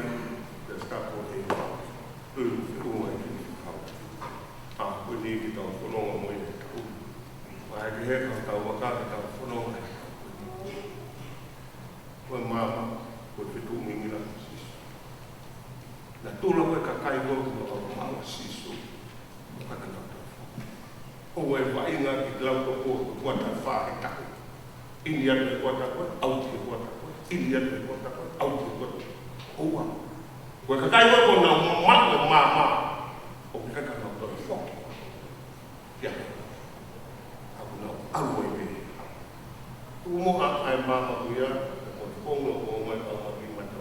da stapo e o e ka. A ko ni ki tau fono mo e ka. Wa ke he ka tau wa ka tau fono. Ko mama ko fitu mingi la. Na tula ko ka kai ko ko mama sisu. Ka ka o e vai nga ki lau ko ko ta fa ta ini ya ko ta ko au ko ta ko ini ya ko ta ko au ko o wa ko ka kai ko na ma o ka ka na to fo ya aku na au e be tu mo a ai ma ko ya ko ko no ko ma ta ma ki ma ta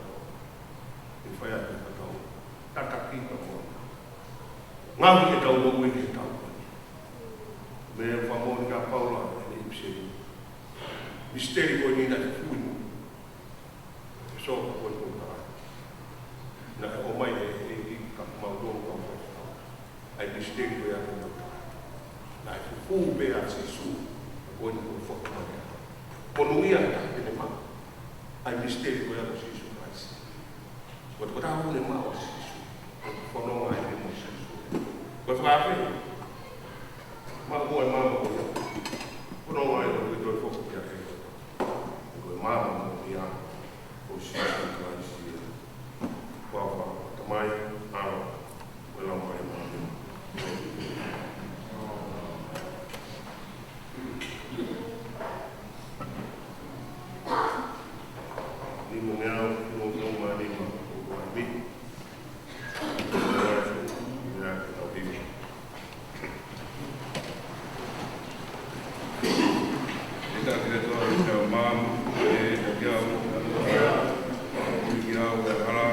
e fa ya ta ta ki ko nga ki ta o mo ki ta me famon ka Paula e ipse misteri ko ni na fui so ko ko ta na o mai e ka ma do ko ai misteri ko ya ko ta na fu be a se su ko ni ko fo ta ko no ia ta ne ma ai misteri ko ya ko se su Christ ko ta ho ne ma o se su ko no ai ne mo se su ko fa fe ma boy mama ko no mai no do fo ko ya ko mama mo ya ko shi ko shi wa wa ta mai ko la mai ma ni mo ya no ma ni ma ko mi ya ko bi kita kita mam dia dia hala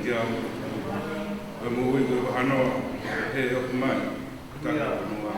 dia memui ko hano he okman kita semua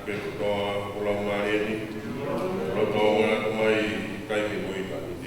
pe kutoa ulang mareni. Kutoa ngana kumai kai me moi ka ni.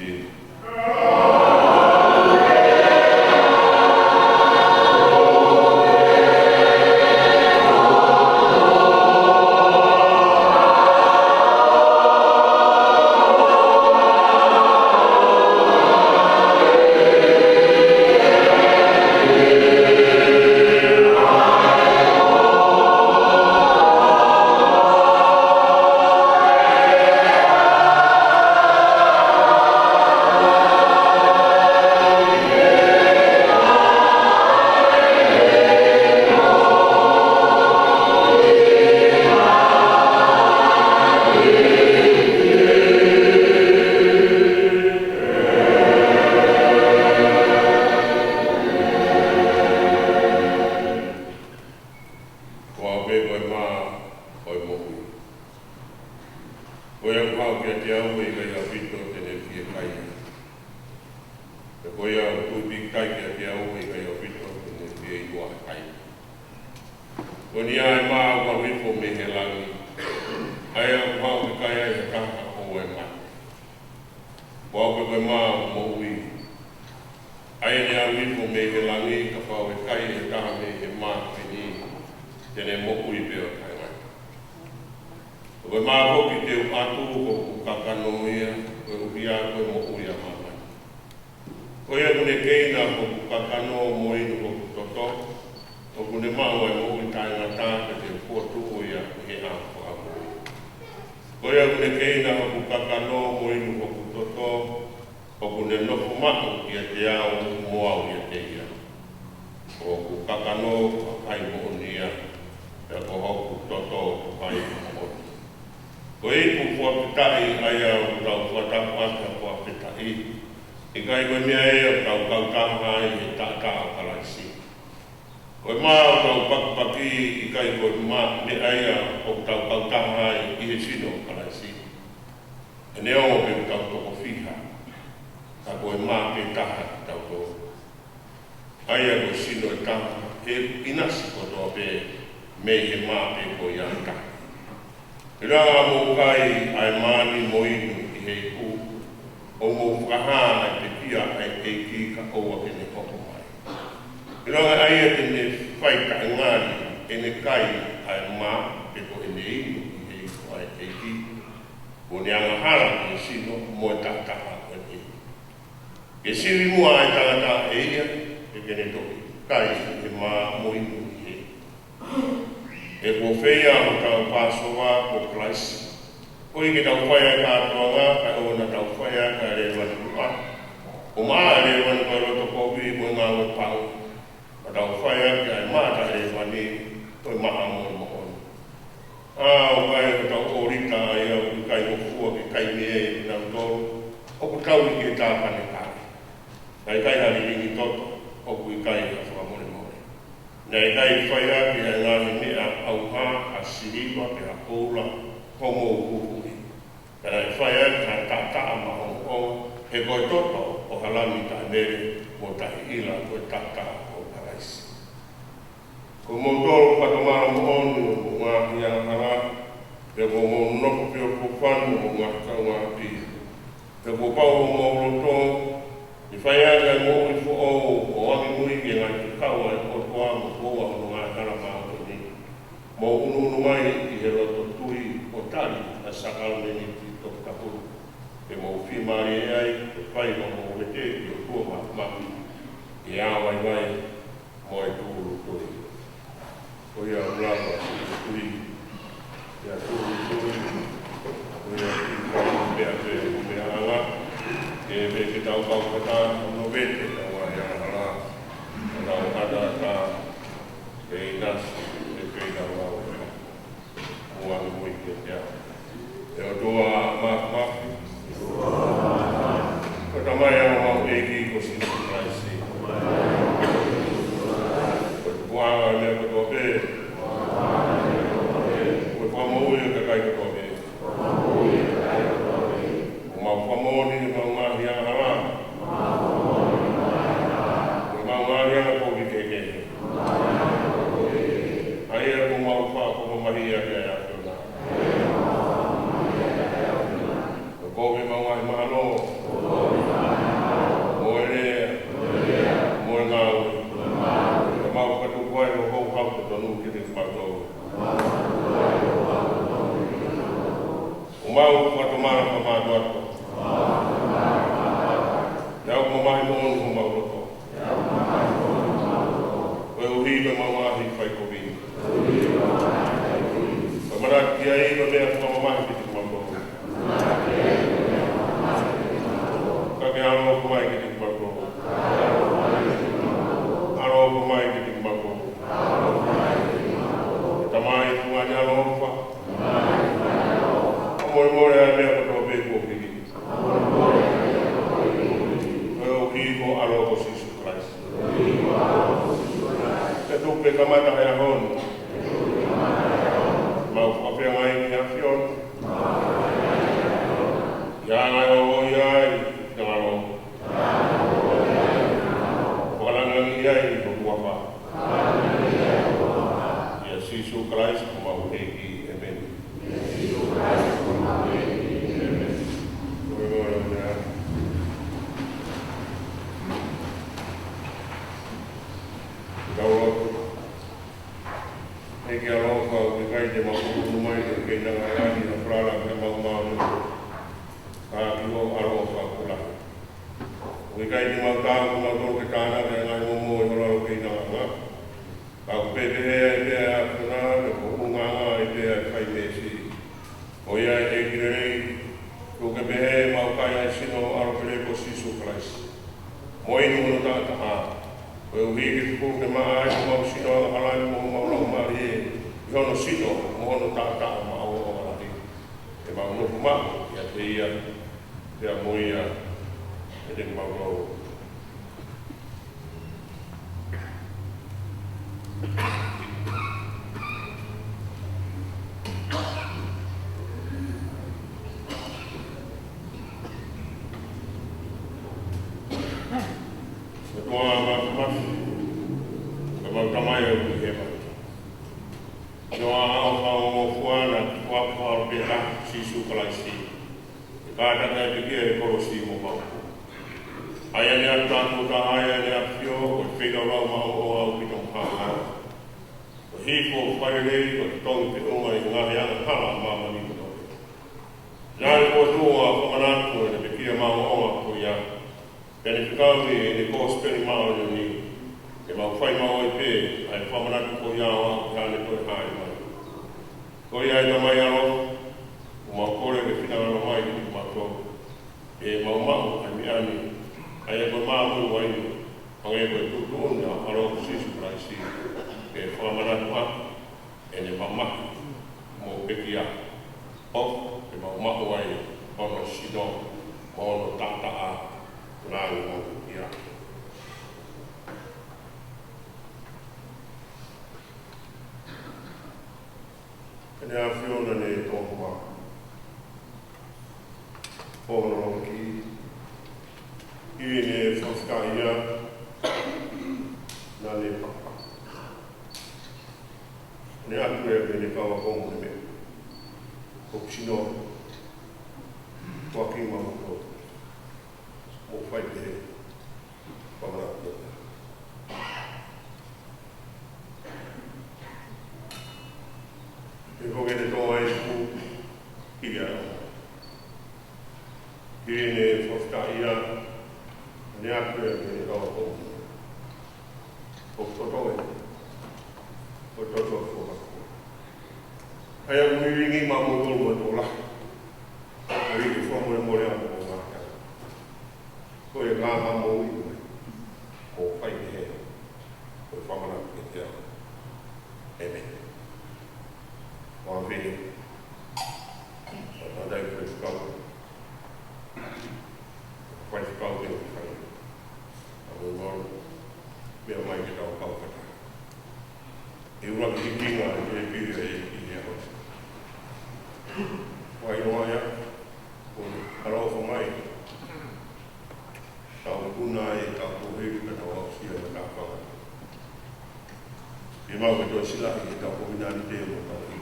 Maria mau patomara pamatuato. Yau mamai mo onu mau loko. Koe uhiga mamahi whai kovini. Pamaraki ai ma mea mamahi ki te kumako. Kake aro ko mai ki te kumako. Aro ko mai ki te kumako. Tamai tuani aro fa. Amore more a mea ko tobe ko kiki. Koe uhigo aro ko Sisu Christ. Te tupe kamata hea honu. Mau whapea ngai ni a whion. Ia ngai o iai, te ngaro. Whalangangi iai i ko tuapa. Ia Sisu Christ ko mau heki, amen. Heki alofa o ke kai te maupuru mai te kei nanga rani na prala ke mau maunu. Ka iwo alofa kula. O ke kai te mau tāku mau toro ke tāna ke ngai momo e horaro kei nanga ngā. Ka upepe hea e pea akuna, me ko unganga e pea e kai mesi. O ia e kirerei, ko ke pehe mau kai ai sino aro pere ko Sisu Christ. Mo inu no tāta haa. Koe uhiki tuku ke maa ai mau sino ala halai mo mau lau mari e hono sino mo hono tāta o mau o alari. E mau nuku mau ia te ia, te a moia e te mau lau. Sisu Christ. Kada na bigye korosi mo ba. Aya ni atu ta aya ni afio ko fega ra ma o au pitong ha. He ko fire ko tong te o mai nga ya na ma ma ni ko. Ya ko tu a ko mana ko na bigye ma o ko ya. Pene ka ni ko speri ma o ni. E ma fai ma o pe ai fa mana ko ya o ya ni ko hai ma. Ko ya ina mai aro uma kore ke fina no mai ki mato e mau ai ani ai ko mau wai ai ko tu tu na aro Sisu Christ e fa mana pa e ne mama mo pekia o e mau wai ono sido ono tata a na mo ia ene a fiona ne to ma Ono ki ne whawhikaia nā ne papa. Ne atu e me ne kawa kongo me. Ko pino waki mau ko. Mo whai te whamara. E koke te toa e ku ia. Kine whawhikaia, ne atu e me kawa kongo. Ko toto e. Ko toto e whakako. Ai a miringi ma mo tolu e tola. Ai ki whamu e more amo o ngāka. Ko e ngāha mo iu. Ko whai me he. Ko e whamana e te ao. Amen. Wā whini. Nā dai koe whakau. Koe whakau te o whai. Amu ngāru. Mea mai ki tau kaukata. E ura ki kinga e piri e i hea hos. Wai noa ia. Ko arauwha mai. Tau kuna e tau kuhiri ka tau au sia na ka whanga. E mau e toa sila i tau kuhinani te o tau i.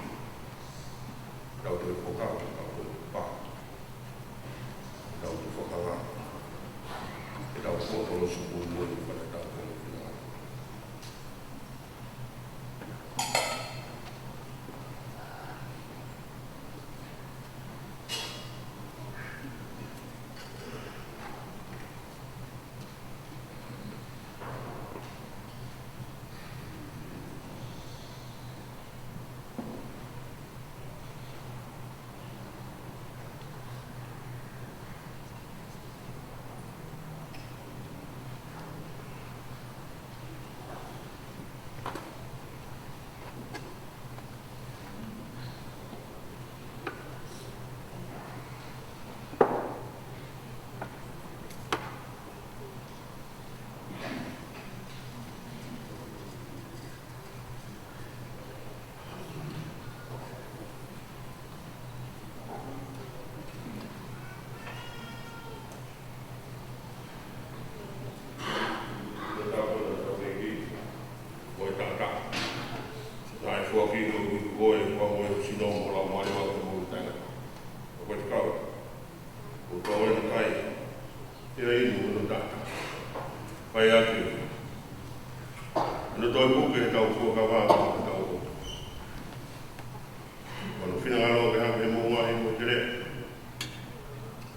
Tau te whakau, tau te pā. Tau te whakanga. E tau kōtoro suku mui whana tau kōtoro whina.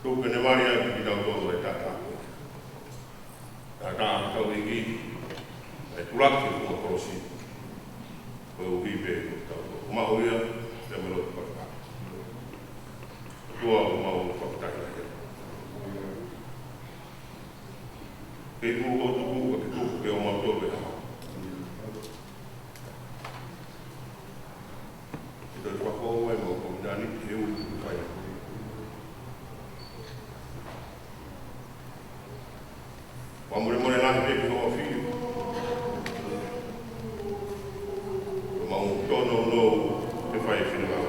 Tō kene mari a ki tau tō e tata. Tata tau iki, e turaki o korosi. O uhi pe tau tō. Kuma hoia, te melo te pakata. Tua o mau pakataki na kena. Kei pū o tuku, ka ki tuku ke o mau tō pe hao. Ito te wako e mo ko nani te ui tu whai. Wamure mone nani pe ki hoa whiu. Mau tono no te whai e whina ngā.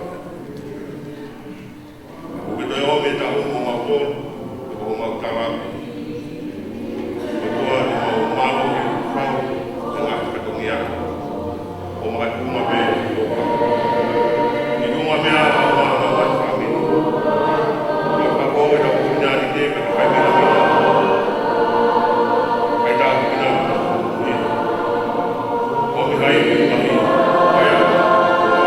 Uke toi o me ta umo mau tōn, te ko mau tarapi. O toa ni mau malo ki whau, e ngā katongi aka. O mai kuma pe o whau. Uma mea awa na mai whamini. Ka whakome na kuhinani te me kai mea mea. Kai tā kuhinani na kuhinani. O me hai me mahi, kai a kua. E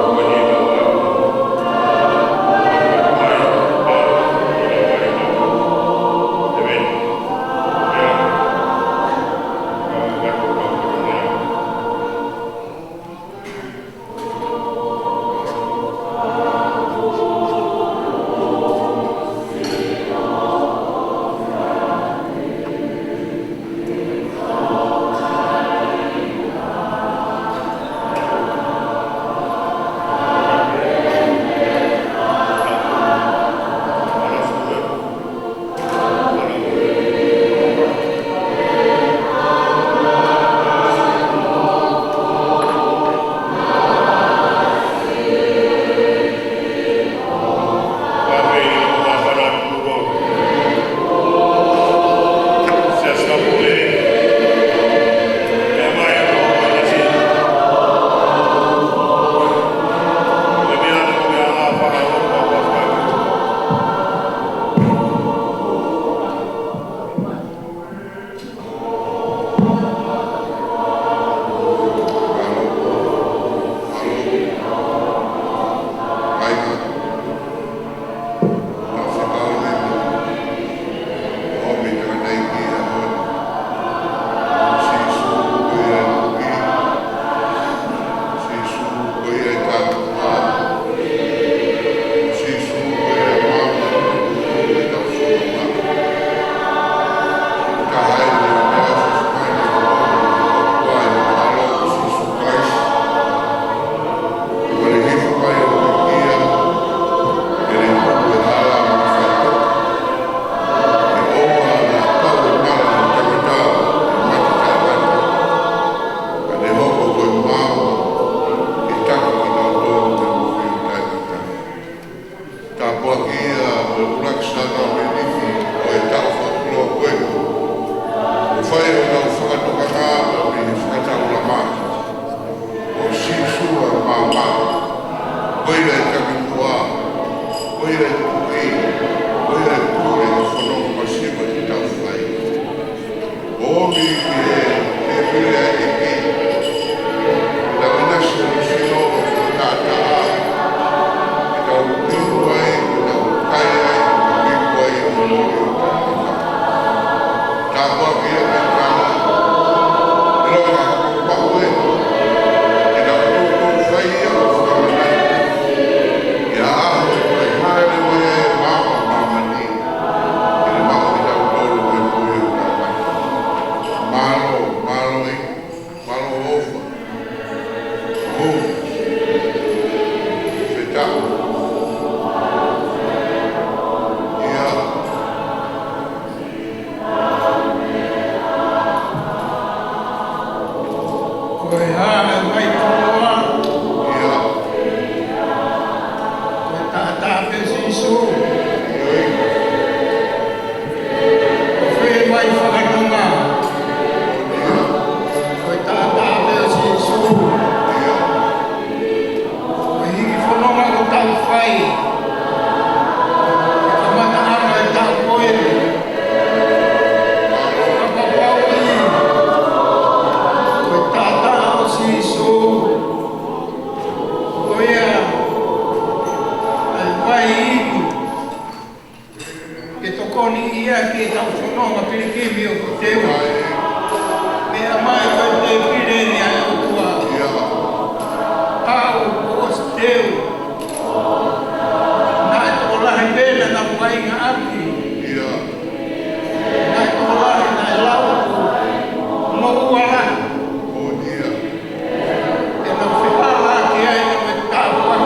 koe ni ka wā. Ka mai, pāra, i na wari mau. Te meni. Mea. Ka wako rau kuhinani. ia ki tau whanonga pirikimi o ko teu. Mea mai koe te pire ni ai o tua. Au o se teu. Nai tō lahi pēna na wainga aki. Nai tō lahi nai lau. Mo ua lahi. E na whihala ki ai na me tāua.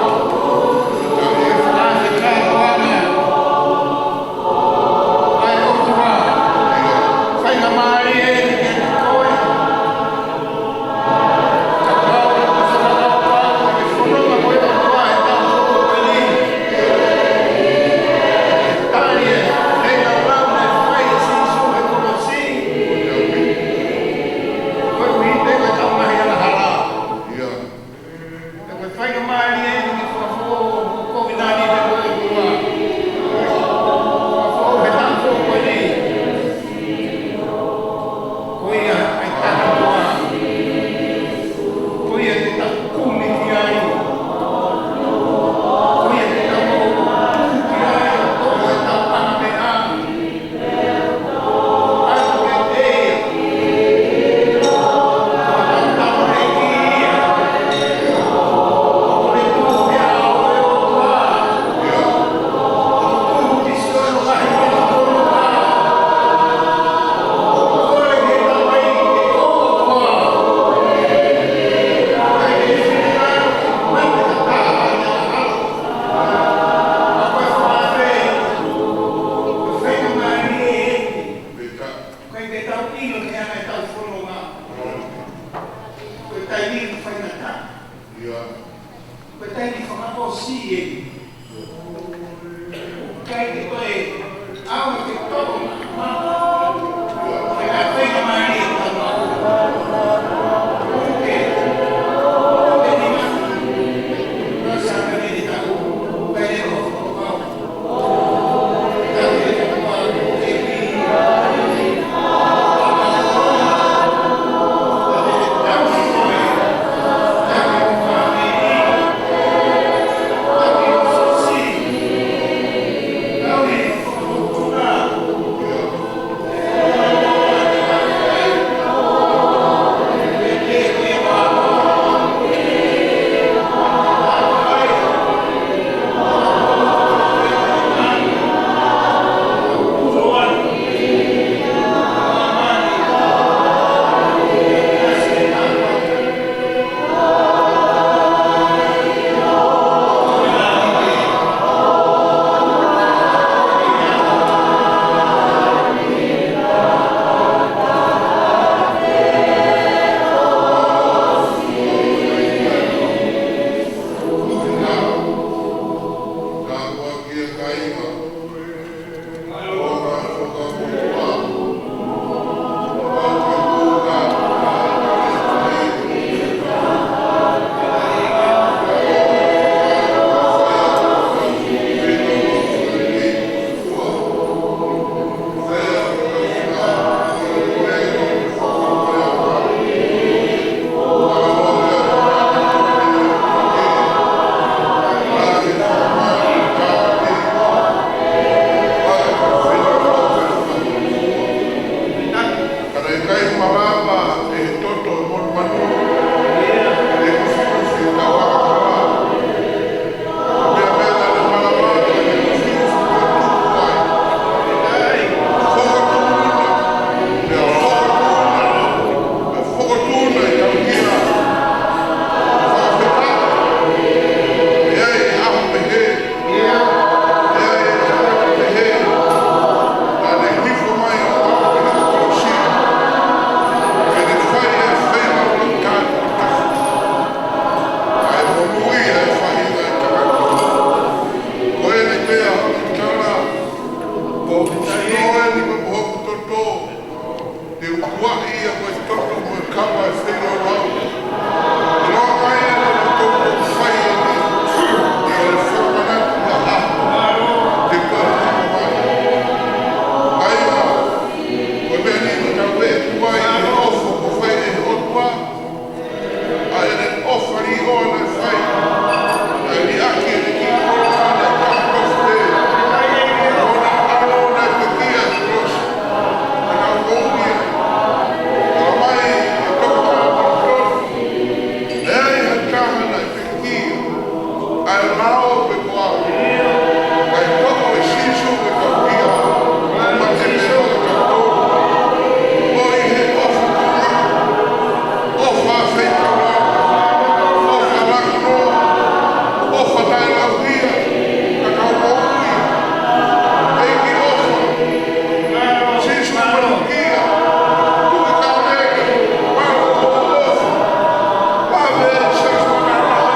Amen. Ai lao pe kua. Ai koko e sisu pe kua kia. Ma te pero ka tō. O i he ofa tūna. Ofa feita wā. Ofa lakno. Ofa tai lauia. Ka kau mōui. Eiki ofa. Sisu pe kia. Tuki kau neke. Wālo ofa. Wāwe sesu ka rao.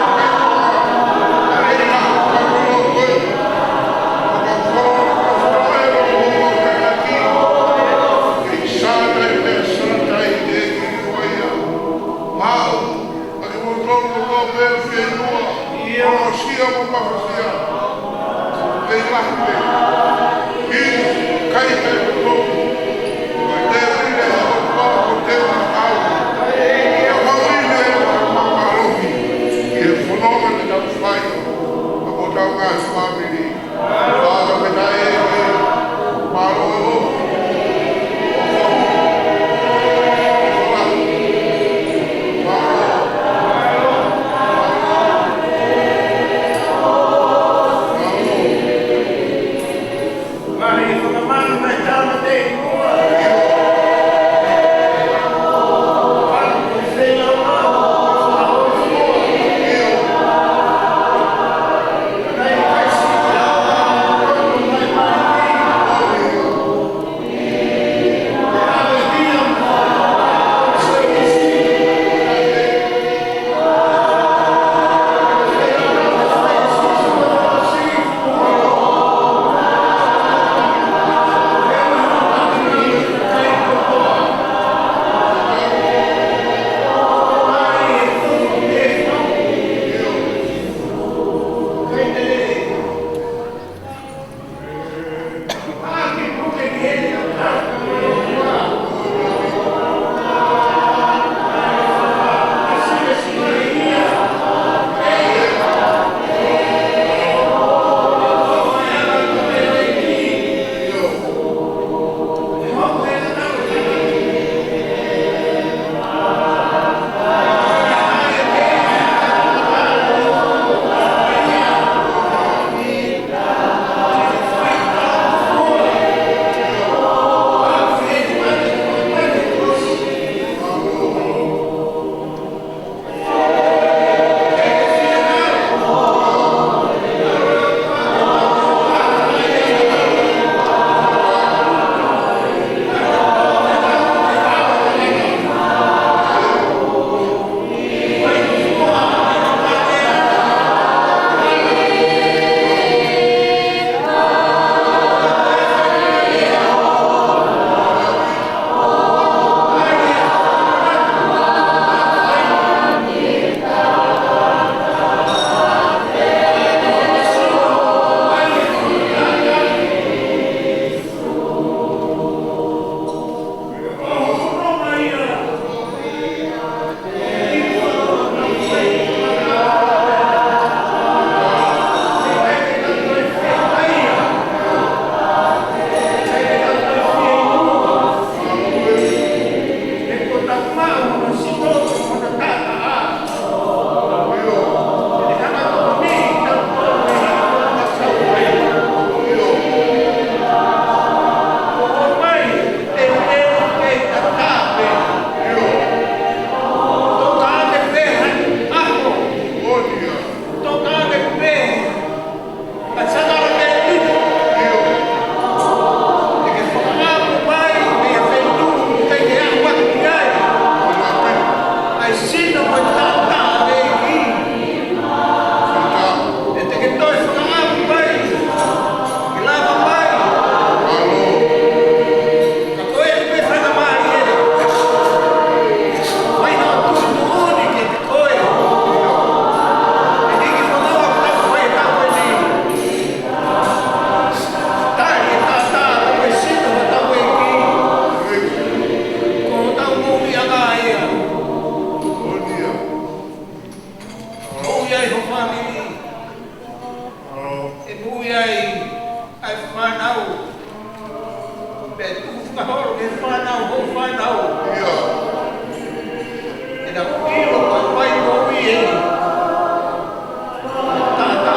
Tata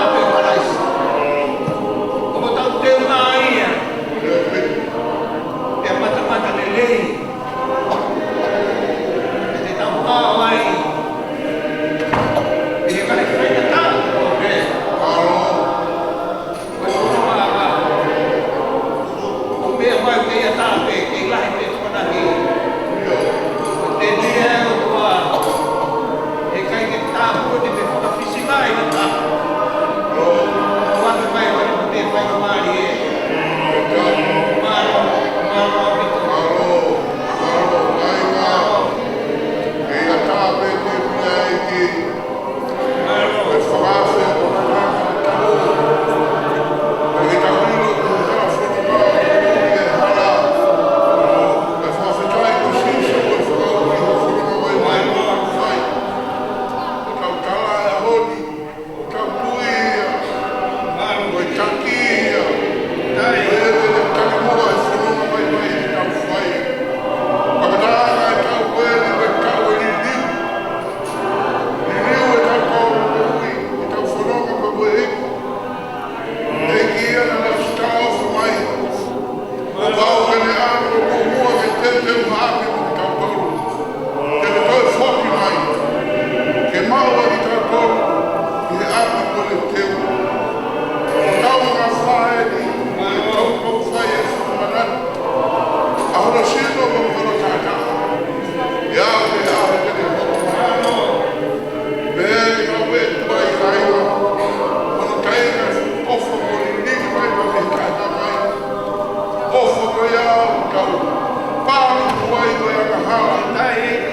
hala.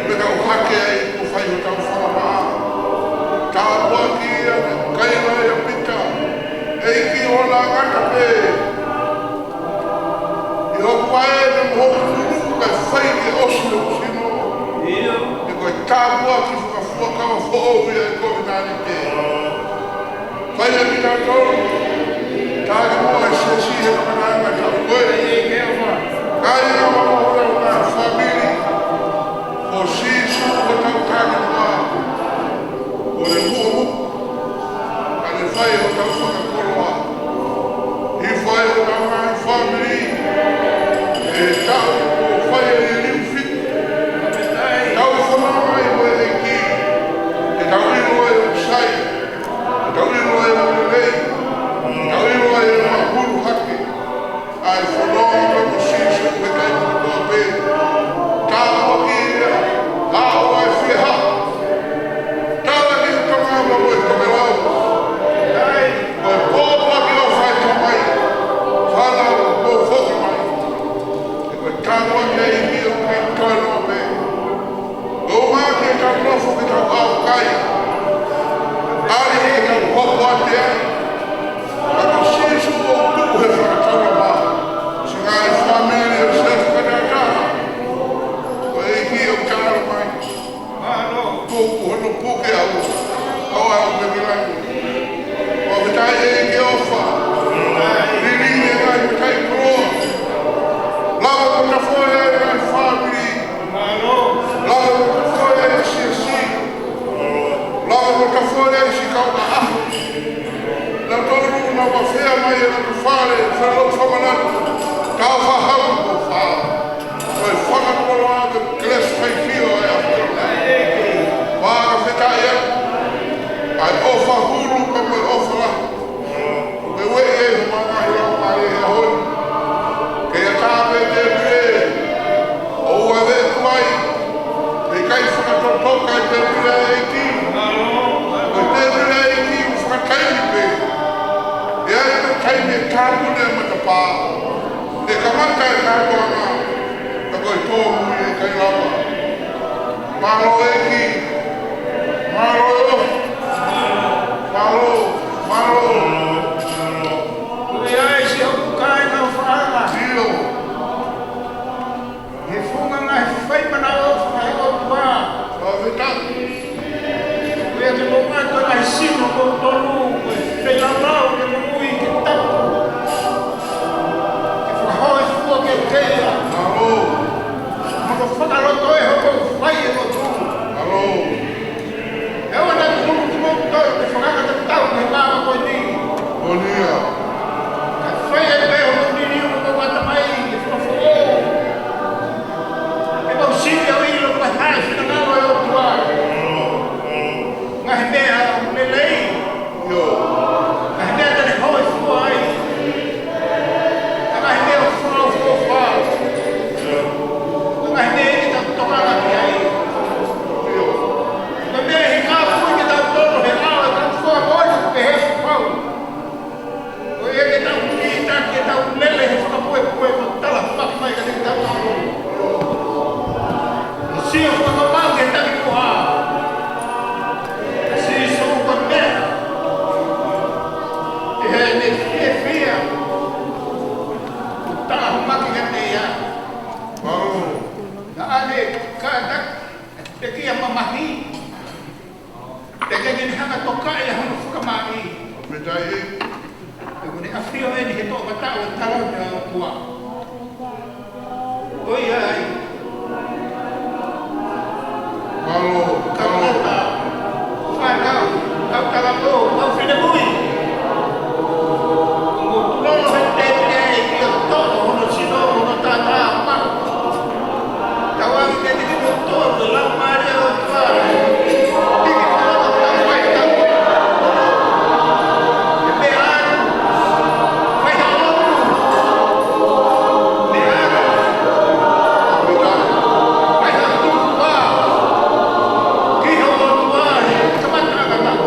Me ka uhake ai ku whai o tau whalamaa. Tā waki ia kaina ia pita. Ei ki o la ngata pe. I o pae na mohoku nunu kai whai ke osino sino. E koe tā waki whakafua kawa who'o ia e koe nani te. Whai a ki tā tōru. Tā ki mua e sesi he mananga tā koe. Kai ngā mamohora o ngā whamiri. O sisu o tau tāki mua. O le muhu. Ka le whai o tau whakakoroa. I whai o tau ngā whamiri. E tau o whai e liu whitu. Tau whamama i moe e ki. E tau iro e o sai. E tau iro e o lei. E tau iro e o mahuru hake. Ai whanonga ka mo sisu e kai mo toa pe. Tā hoki ia. Hao ai whiha. Tāna ki o tanga ma moe kame lau. Moe pōpua ki o whai tamai. Whana o mo whoki mai. E koe tāngua ki ai ki o ki toi noa pe. O maa ki e tau nofo ki tau au kai. Ari ki tau pōpua te ai. Ako sisu o tuku he whakataura maa. Si ngā e whamiri o sef kanata. Ko e ki o kāra mai. Pōku hono pōke au. Au au me milangi. O vitai e ki ofa. Riri e ngai vitai proa. Lawa ko ta foe e ngai whamiri. Lawa ko ta foe e si e si. Lawa ko ta foe e si kauta ahu. Na toru na wawhea mai e na tu whare, whanau whamanatu, kau whahau ko wha. Koe whakakoro a te kles kai whio e awhira. Wāka whekai e, ai ofa huru ka mai ofa la. Me wei e ho mangahi rau mai e ahoi. Kei a tāpe te pire, o ua we kuai, te kai whakatotoka i te pire e ki. Koe te pire e ki whakakai pe. E ai ka kai me kāpune matapā. E ka mata e kāpuanga. Ka koe tōmu e kai lapa. Malo e ki. Malo e o. Malo. Malo. Tio. Whaweta.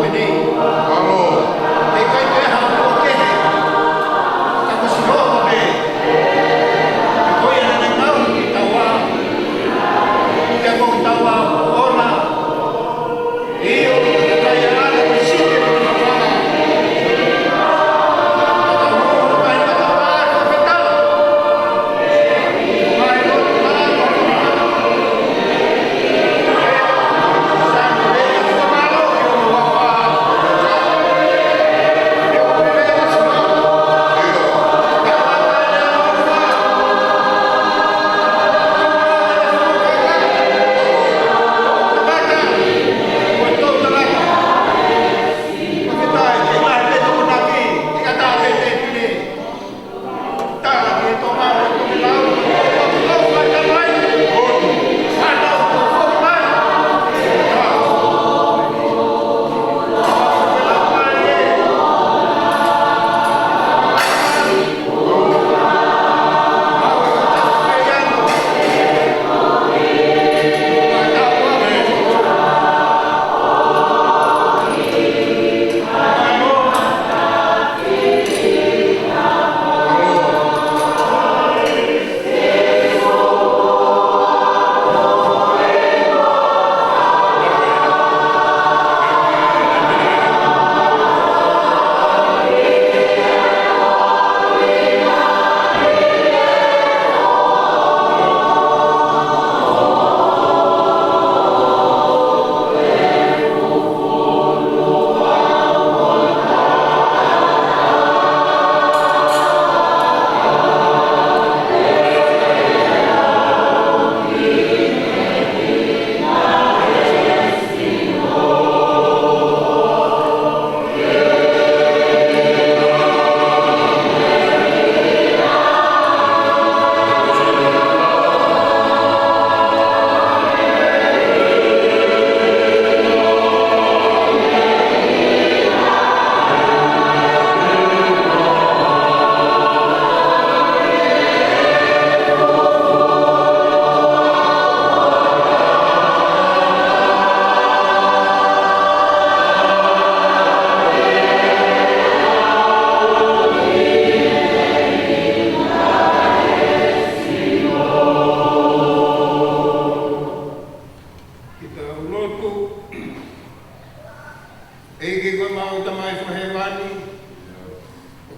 Bonia. Malo.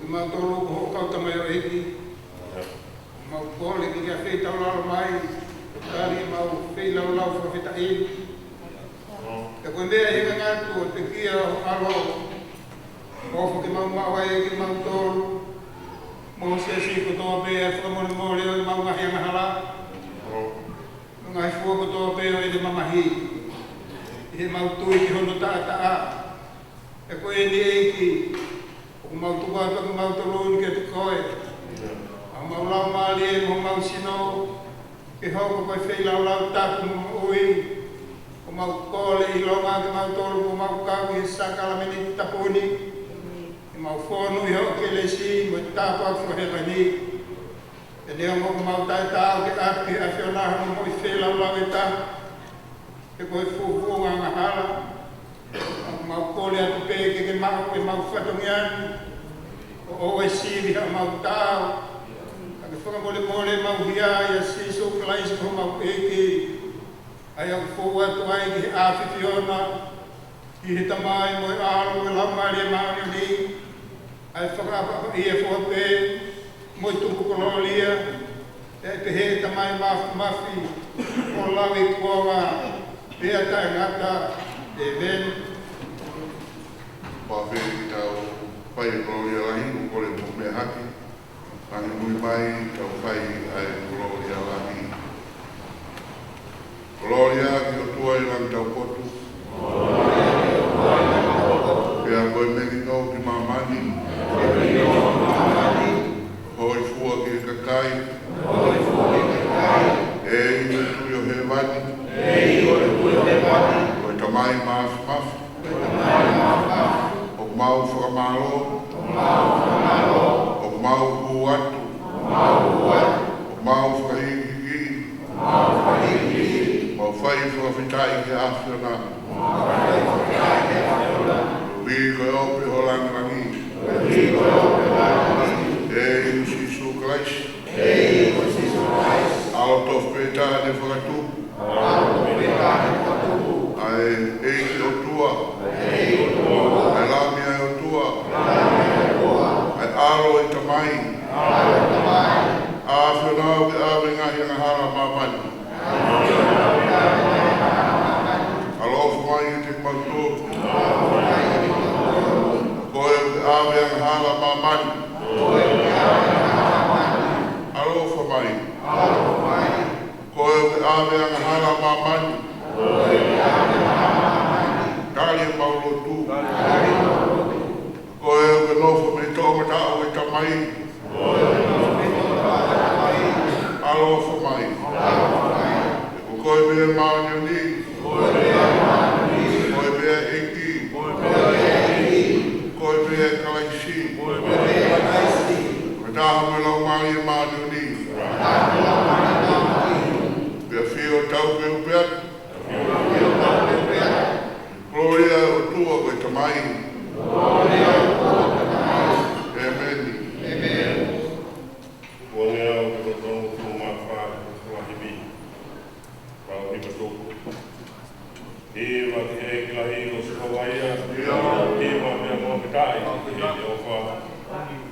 Ki mau tolu ko ho kau tamai o eki. Mau pole ki ka whi tau lalo mai. Tari mau whi lau lau whawhita i. Te koe mea hika ngātu o te kia o alo. Ofo ki mau mawai ki mau tolu. Mo se si ko toa pēa whakamone mōre o mau ngahi angahara. Ngai fua ko toa pēa o e te mamahi. He mau tui ki hono taa. E koe ni eiki. O mau tuka ko mau tolu ke te koe. A mau lau maali e mo mau sino. Ke hau ko koe whei lau lau tapu mo ui. O mau kōle i longa ke mau tolu ko mau kau i sakala meni tapuni. Mau whonu i hau ke le si, mo i tāpua ko he mani. E nea mo mau tai tāo ke api a whionaha mo i whelau lau e tā. E koe fuhunga ngahara. Mau kōle atu pēke ke mau e mau whatongiani. O e siri ha mau tāo. Ake whakamole mole mau hia i a siso klaisi ko mau pēke. Ai au fōu atu ai ki he api whiona. Ki he tamai mo e aro e laumari e mauni ni. Ai whakapa i e whapē, moi tuku kololia, e te he tamai mafi, o lawi kuanga, pēa tai ngata, e ven. Pāwhē ki tau whai koloria lahi, o kore mo me haki. Tangi mui mai, tau whai ai koloria lahi. Koloria ki o tua i lang tau potu. Pēa koe mengi ngau ki mamani. Hoi fua ki kakai. E i tui o he wani. Hoi tamai maaf maaf. O mau whakamaro. O mau huatu. O mau whakahiki. Mau whai whakawhitai ki awhiona. Wii koe ope ho langangi. E Sisu Christ. Ao tof pētā ne whakatu. Ai eiki o tua. Ai lami ai o tua. Ai aro i tamai. Awhionau ki awe ngahi ngahara mamani. Alofa mai i te mautoru. Koe ki awe ngahara mamani. Alofa mai. Koe ki awe ngahara mamani. Kari paulo tu. Koe ki nofo me tōmata o e tamai. Alofa mai. Koe mea maunio ni. Koe mea eki. Koe mea kalaisi. Koe taha me lau mai e maunio ni. Pea whio tau pe upeat. Gloria o tua koe tamai. Amen. Wangea o te tongu tu mawha wahibi. Pau hipa tōku. He wa ki he ki lahi o se kawaia. He wa mea mua pitai. He te o wha. Amen.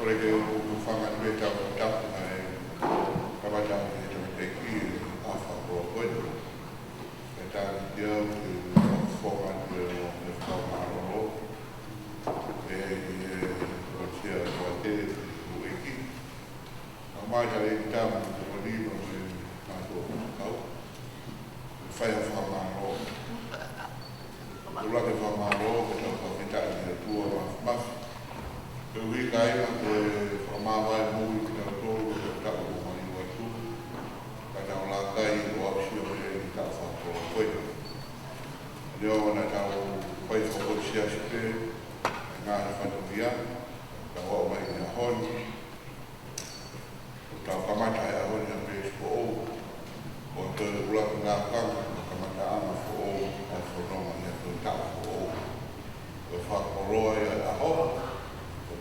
Ore ke o whanga ni me tau tapu na e kamata e te ki a whakoroa koe. E tāki kia ki whonga ni e whakamaro e o tia kua te o eki. A mai ta e tāma ki o lima me mātua kau. Whai a whakamaro. Ula ke whakamaro ke tau whakita i a tua mafi. Ke ui kai na koe whamawai mui ki tau tōru ke tau o mai ua tū. Ka tau la kai o au si o e ki tau whakoroa koe. Leo wana tau pai whakoroa si asipe e ngā whanawia. Ka wau mai ki a honi. O tau kamata e a honi a pēs ko o. O te ula ki ngā kanga ka kamata ama ko o a whanoma i a tau tau ko o. O whakoroa i a honi.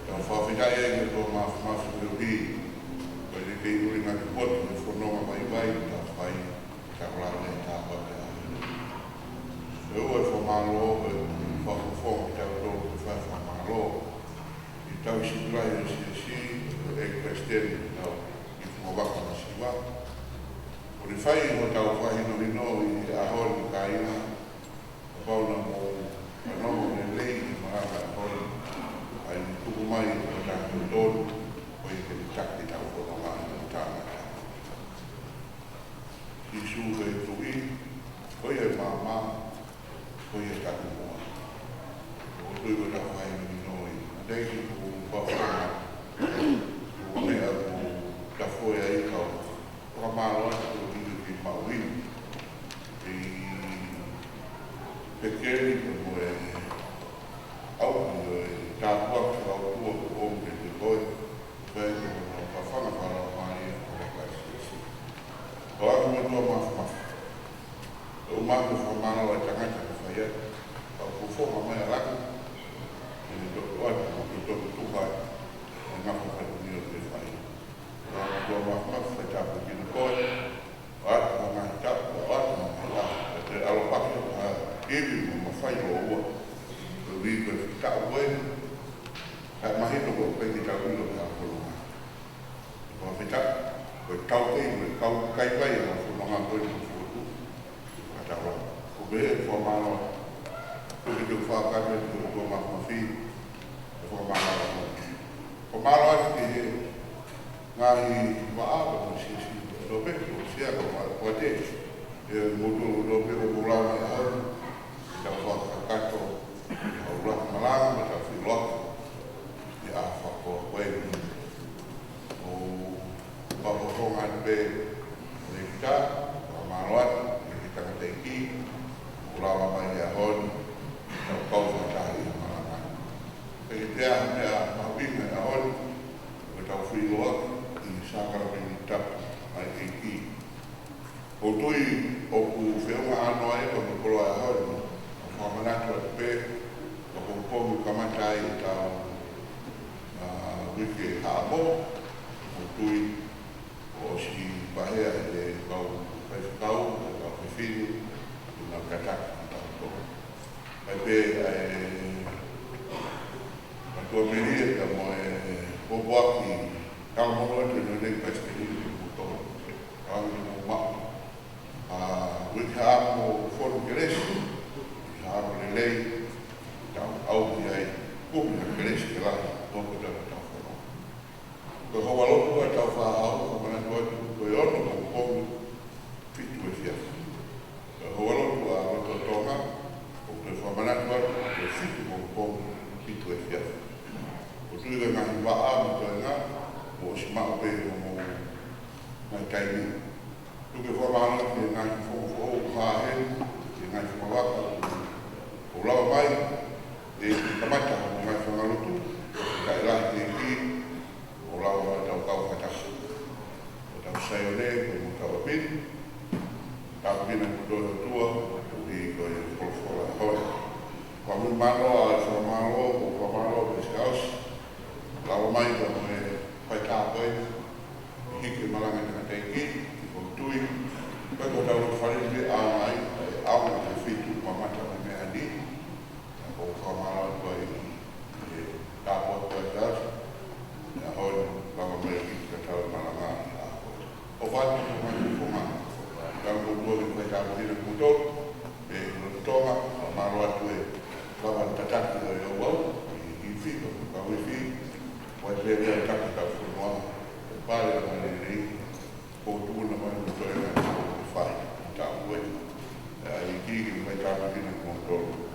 Tau whawhitai e me tō mafu reo hi. Kai re kei uri ngā ki potu me whanonga mai vai ta whai ka rāne tā wate a. E ua e whamalo e whakawhong ki tau tō ki whai whamalo. I tau si kurai e si e kristeri tau i whamawaka na siwa. O ni whai o tau whahino hino i a hori ka ina. A pauna mo whanonga me lei i maranga a hori. Ai tuku mai o tātou tōru o i ke taki tau whanonga o tāngata. I sūhe e tui, koi e māma, koi e taku moa. O tui o tau hai mi noi. Nei ki ku whawhanga, ku mea ku tawhoe ai kau. Whakamāroa tu i ki mauinu. I pekeri ku mo e au ki e tā kua ki au tua ku o me te koi, whai ku o ka whanga whara o mai e o kai si. O aku me tua mafu mafu. O mafu whamana o tangata ka whai e, ka ku whoha mai a raku, e ni toko atu ku ki toko tuhai, e ngafu whai ni o te whai. O aku tua mafu mafu whai tapu ki na koi, o atu ka ngai tapu, o atu ma mai la, e te alopaki o ka iwi mo ma whai o ua. O vi koe whitau koe, Ka mahito ko pe ki tau ilo ka whanonga. Ko whita, ko tau kei, ko kau kai pai a whanonga koe ni whutu. Ka tau rā. Ko behe whamano, ko ki tau whakaka ki tau mawhi, ko whamano rā. Ko maro ati ki he, ngahi waawa ko si lope, ko sia ko wate. E mutu lope ko kurau mai hau, ki tau whakakato, au rā malanga, me tau whiloka. A whako koe o whakotonga pe ne kita, o maroat, ne kita ngate ki, o lawa mai a hon, o kausa tahi a maranga. E tea mea mawinga a hon, o tau whiloa, i sakara me ni tapu ai e ki. O tui o ku whiunga anoa e ka mokolo a hon, o whamanatu a pe, o kupomu kamata i tau wike hāmo, o tui o si pahea e te kau whaifakau, o kau whiwhini, i ngā kataka i tau tō. Ai pē matua meri e ka mo e popoaki, kau mono e te nonei paisteri i muto, kau i mo mao. Wike hāmo whonu keresi, i hāmo le lei, tau au ki ai, kumi na keresi ke lahi, tōku tau. Ko hoa lopu a tau whahau, ko mana tuatu, ko i ono ko kongu, fitu e fia. Ko hoa lopu a roto tonga, ko te whamana tuatu, ko fitu ko kongu, fitu e fia. Ko tui ka ngahi waa mo toi ngā, ko o si mao pe o mo ngai kaimi. Tuke whamana ki ngahi who'o hahen, ki ngahi whamawaka, ko lawa mai, e kamata o ngahi whangarutu, ka ilahi te ki, o lawa tau kau whatasu. O tau saione, ko mo tau apini, tau pina kutoa tua, o hi koe kolfola hoi. Kwa mun mano a whamalo, o whamalo, o skaus, lawa mai ko mo e whai tāpoi, hiki malanga tanga teiki, o tui, koe wanga, maro atu e kawa tataki o e wau, i whiko, ka ui whi, wai pērea taki ka whunua, pāre na mani rei, o tūna mani o toi na whai, tā ue, i kiri mai tāpikini mō tōru.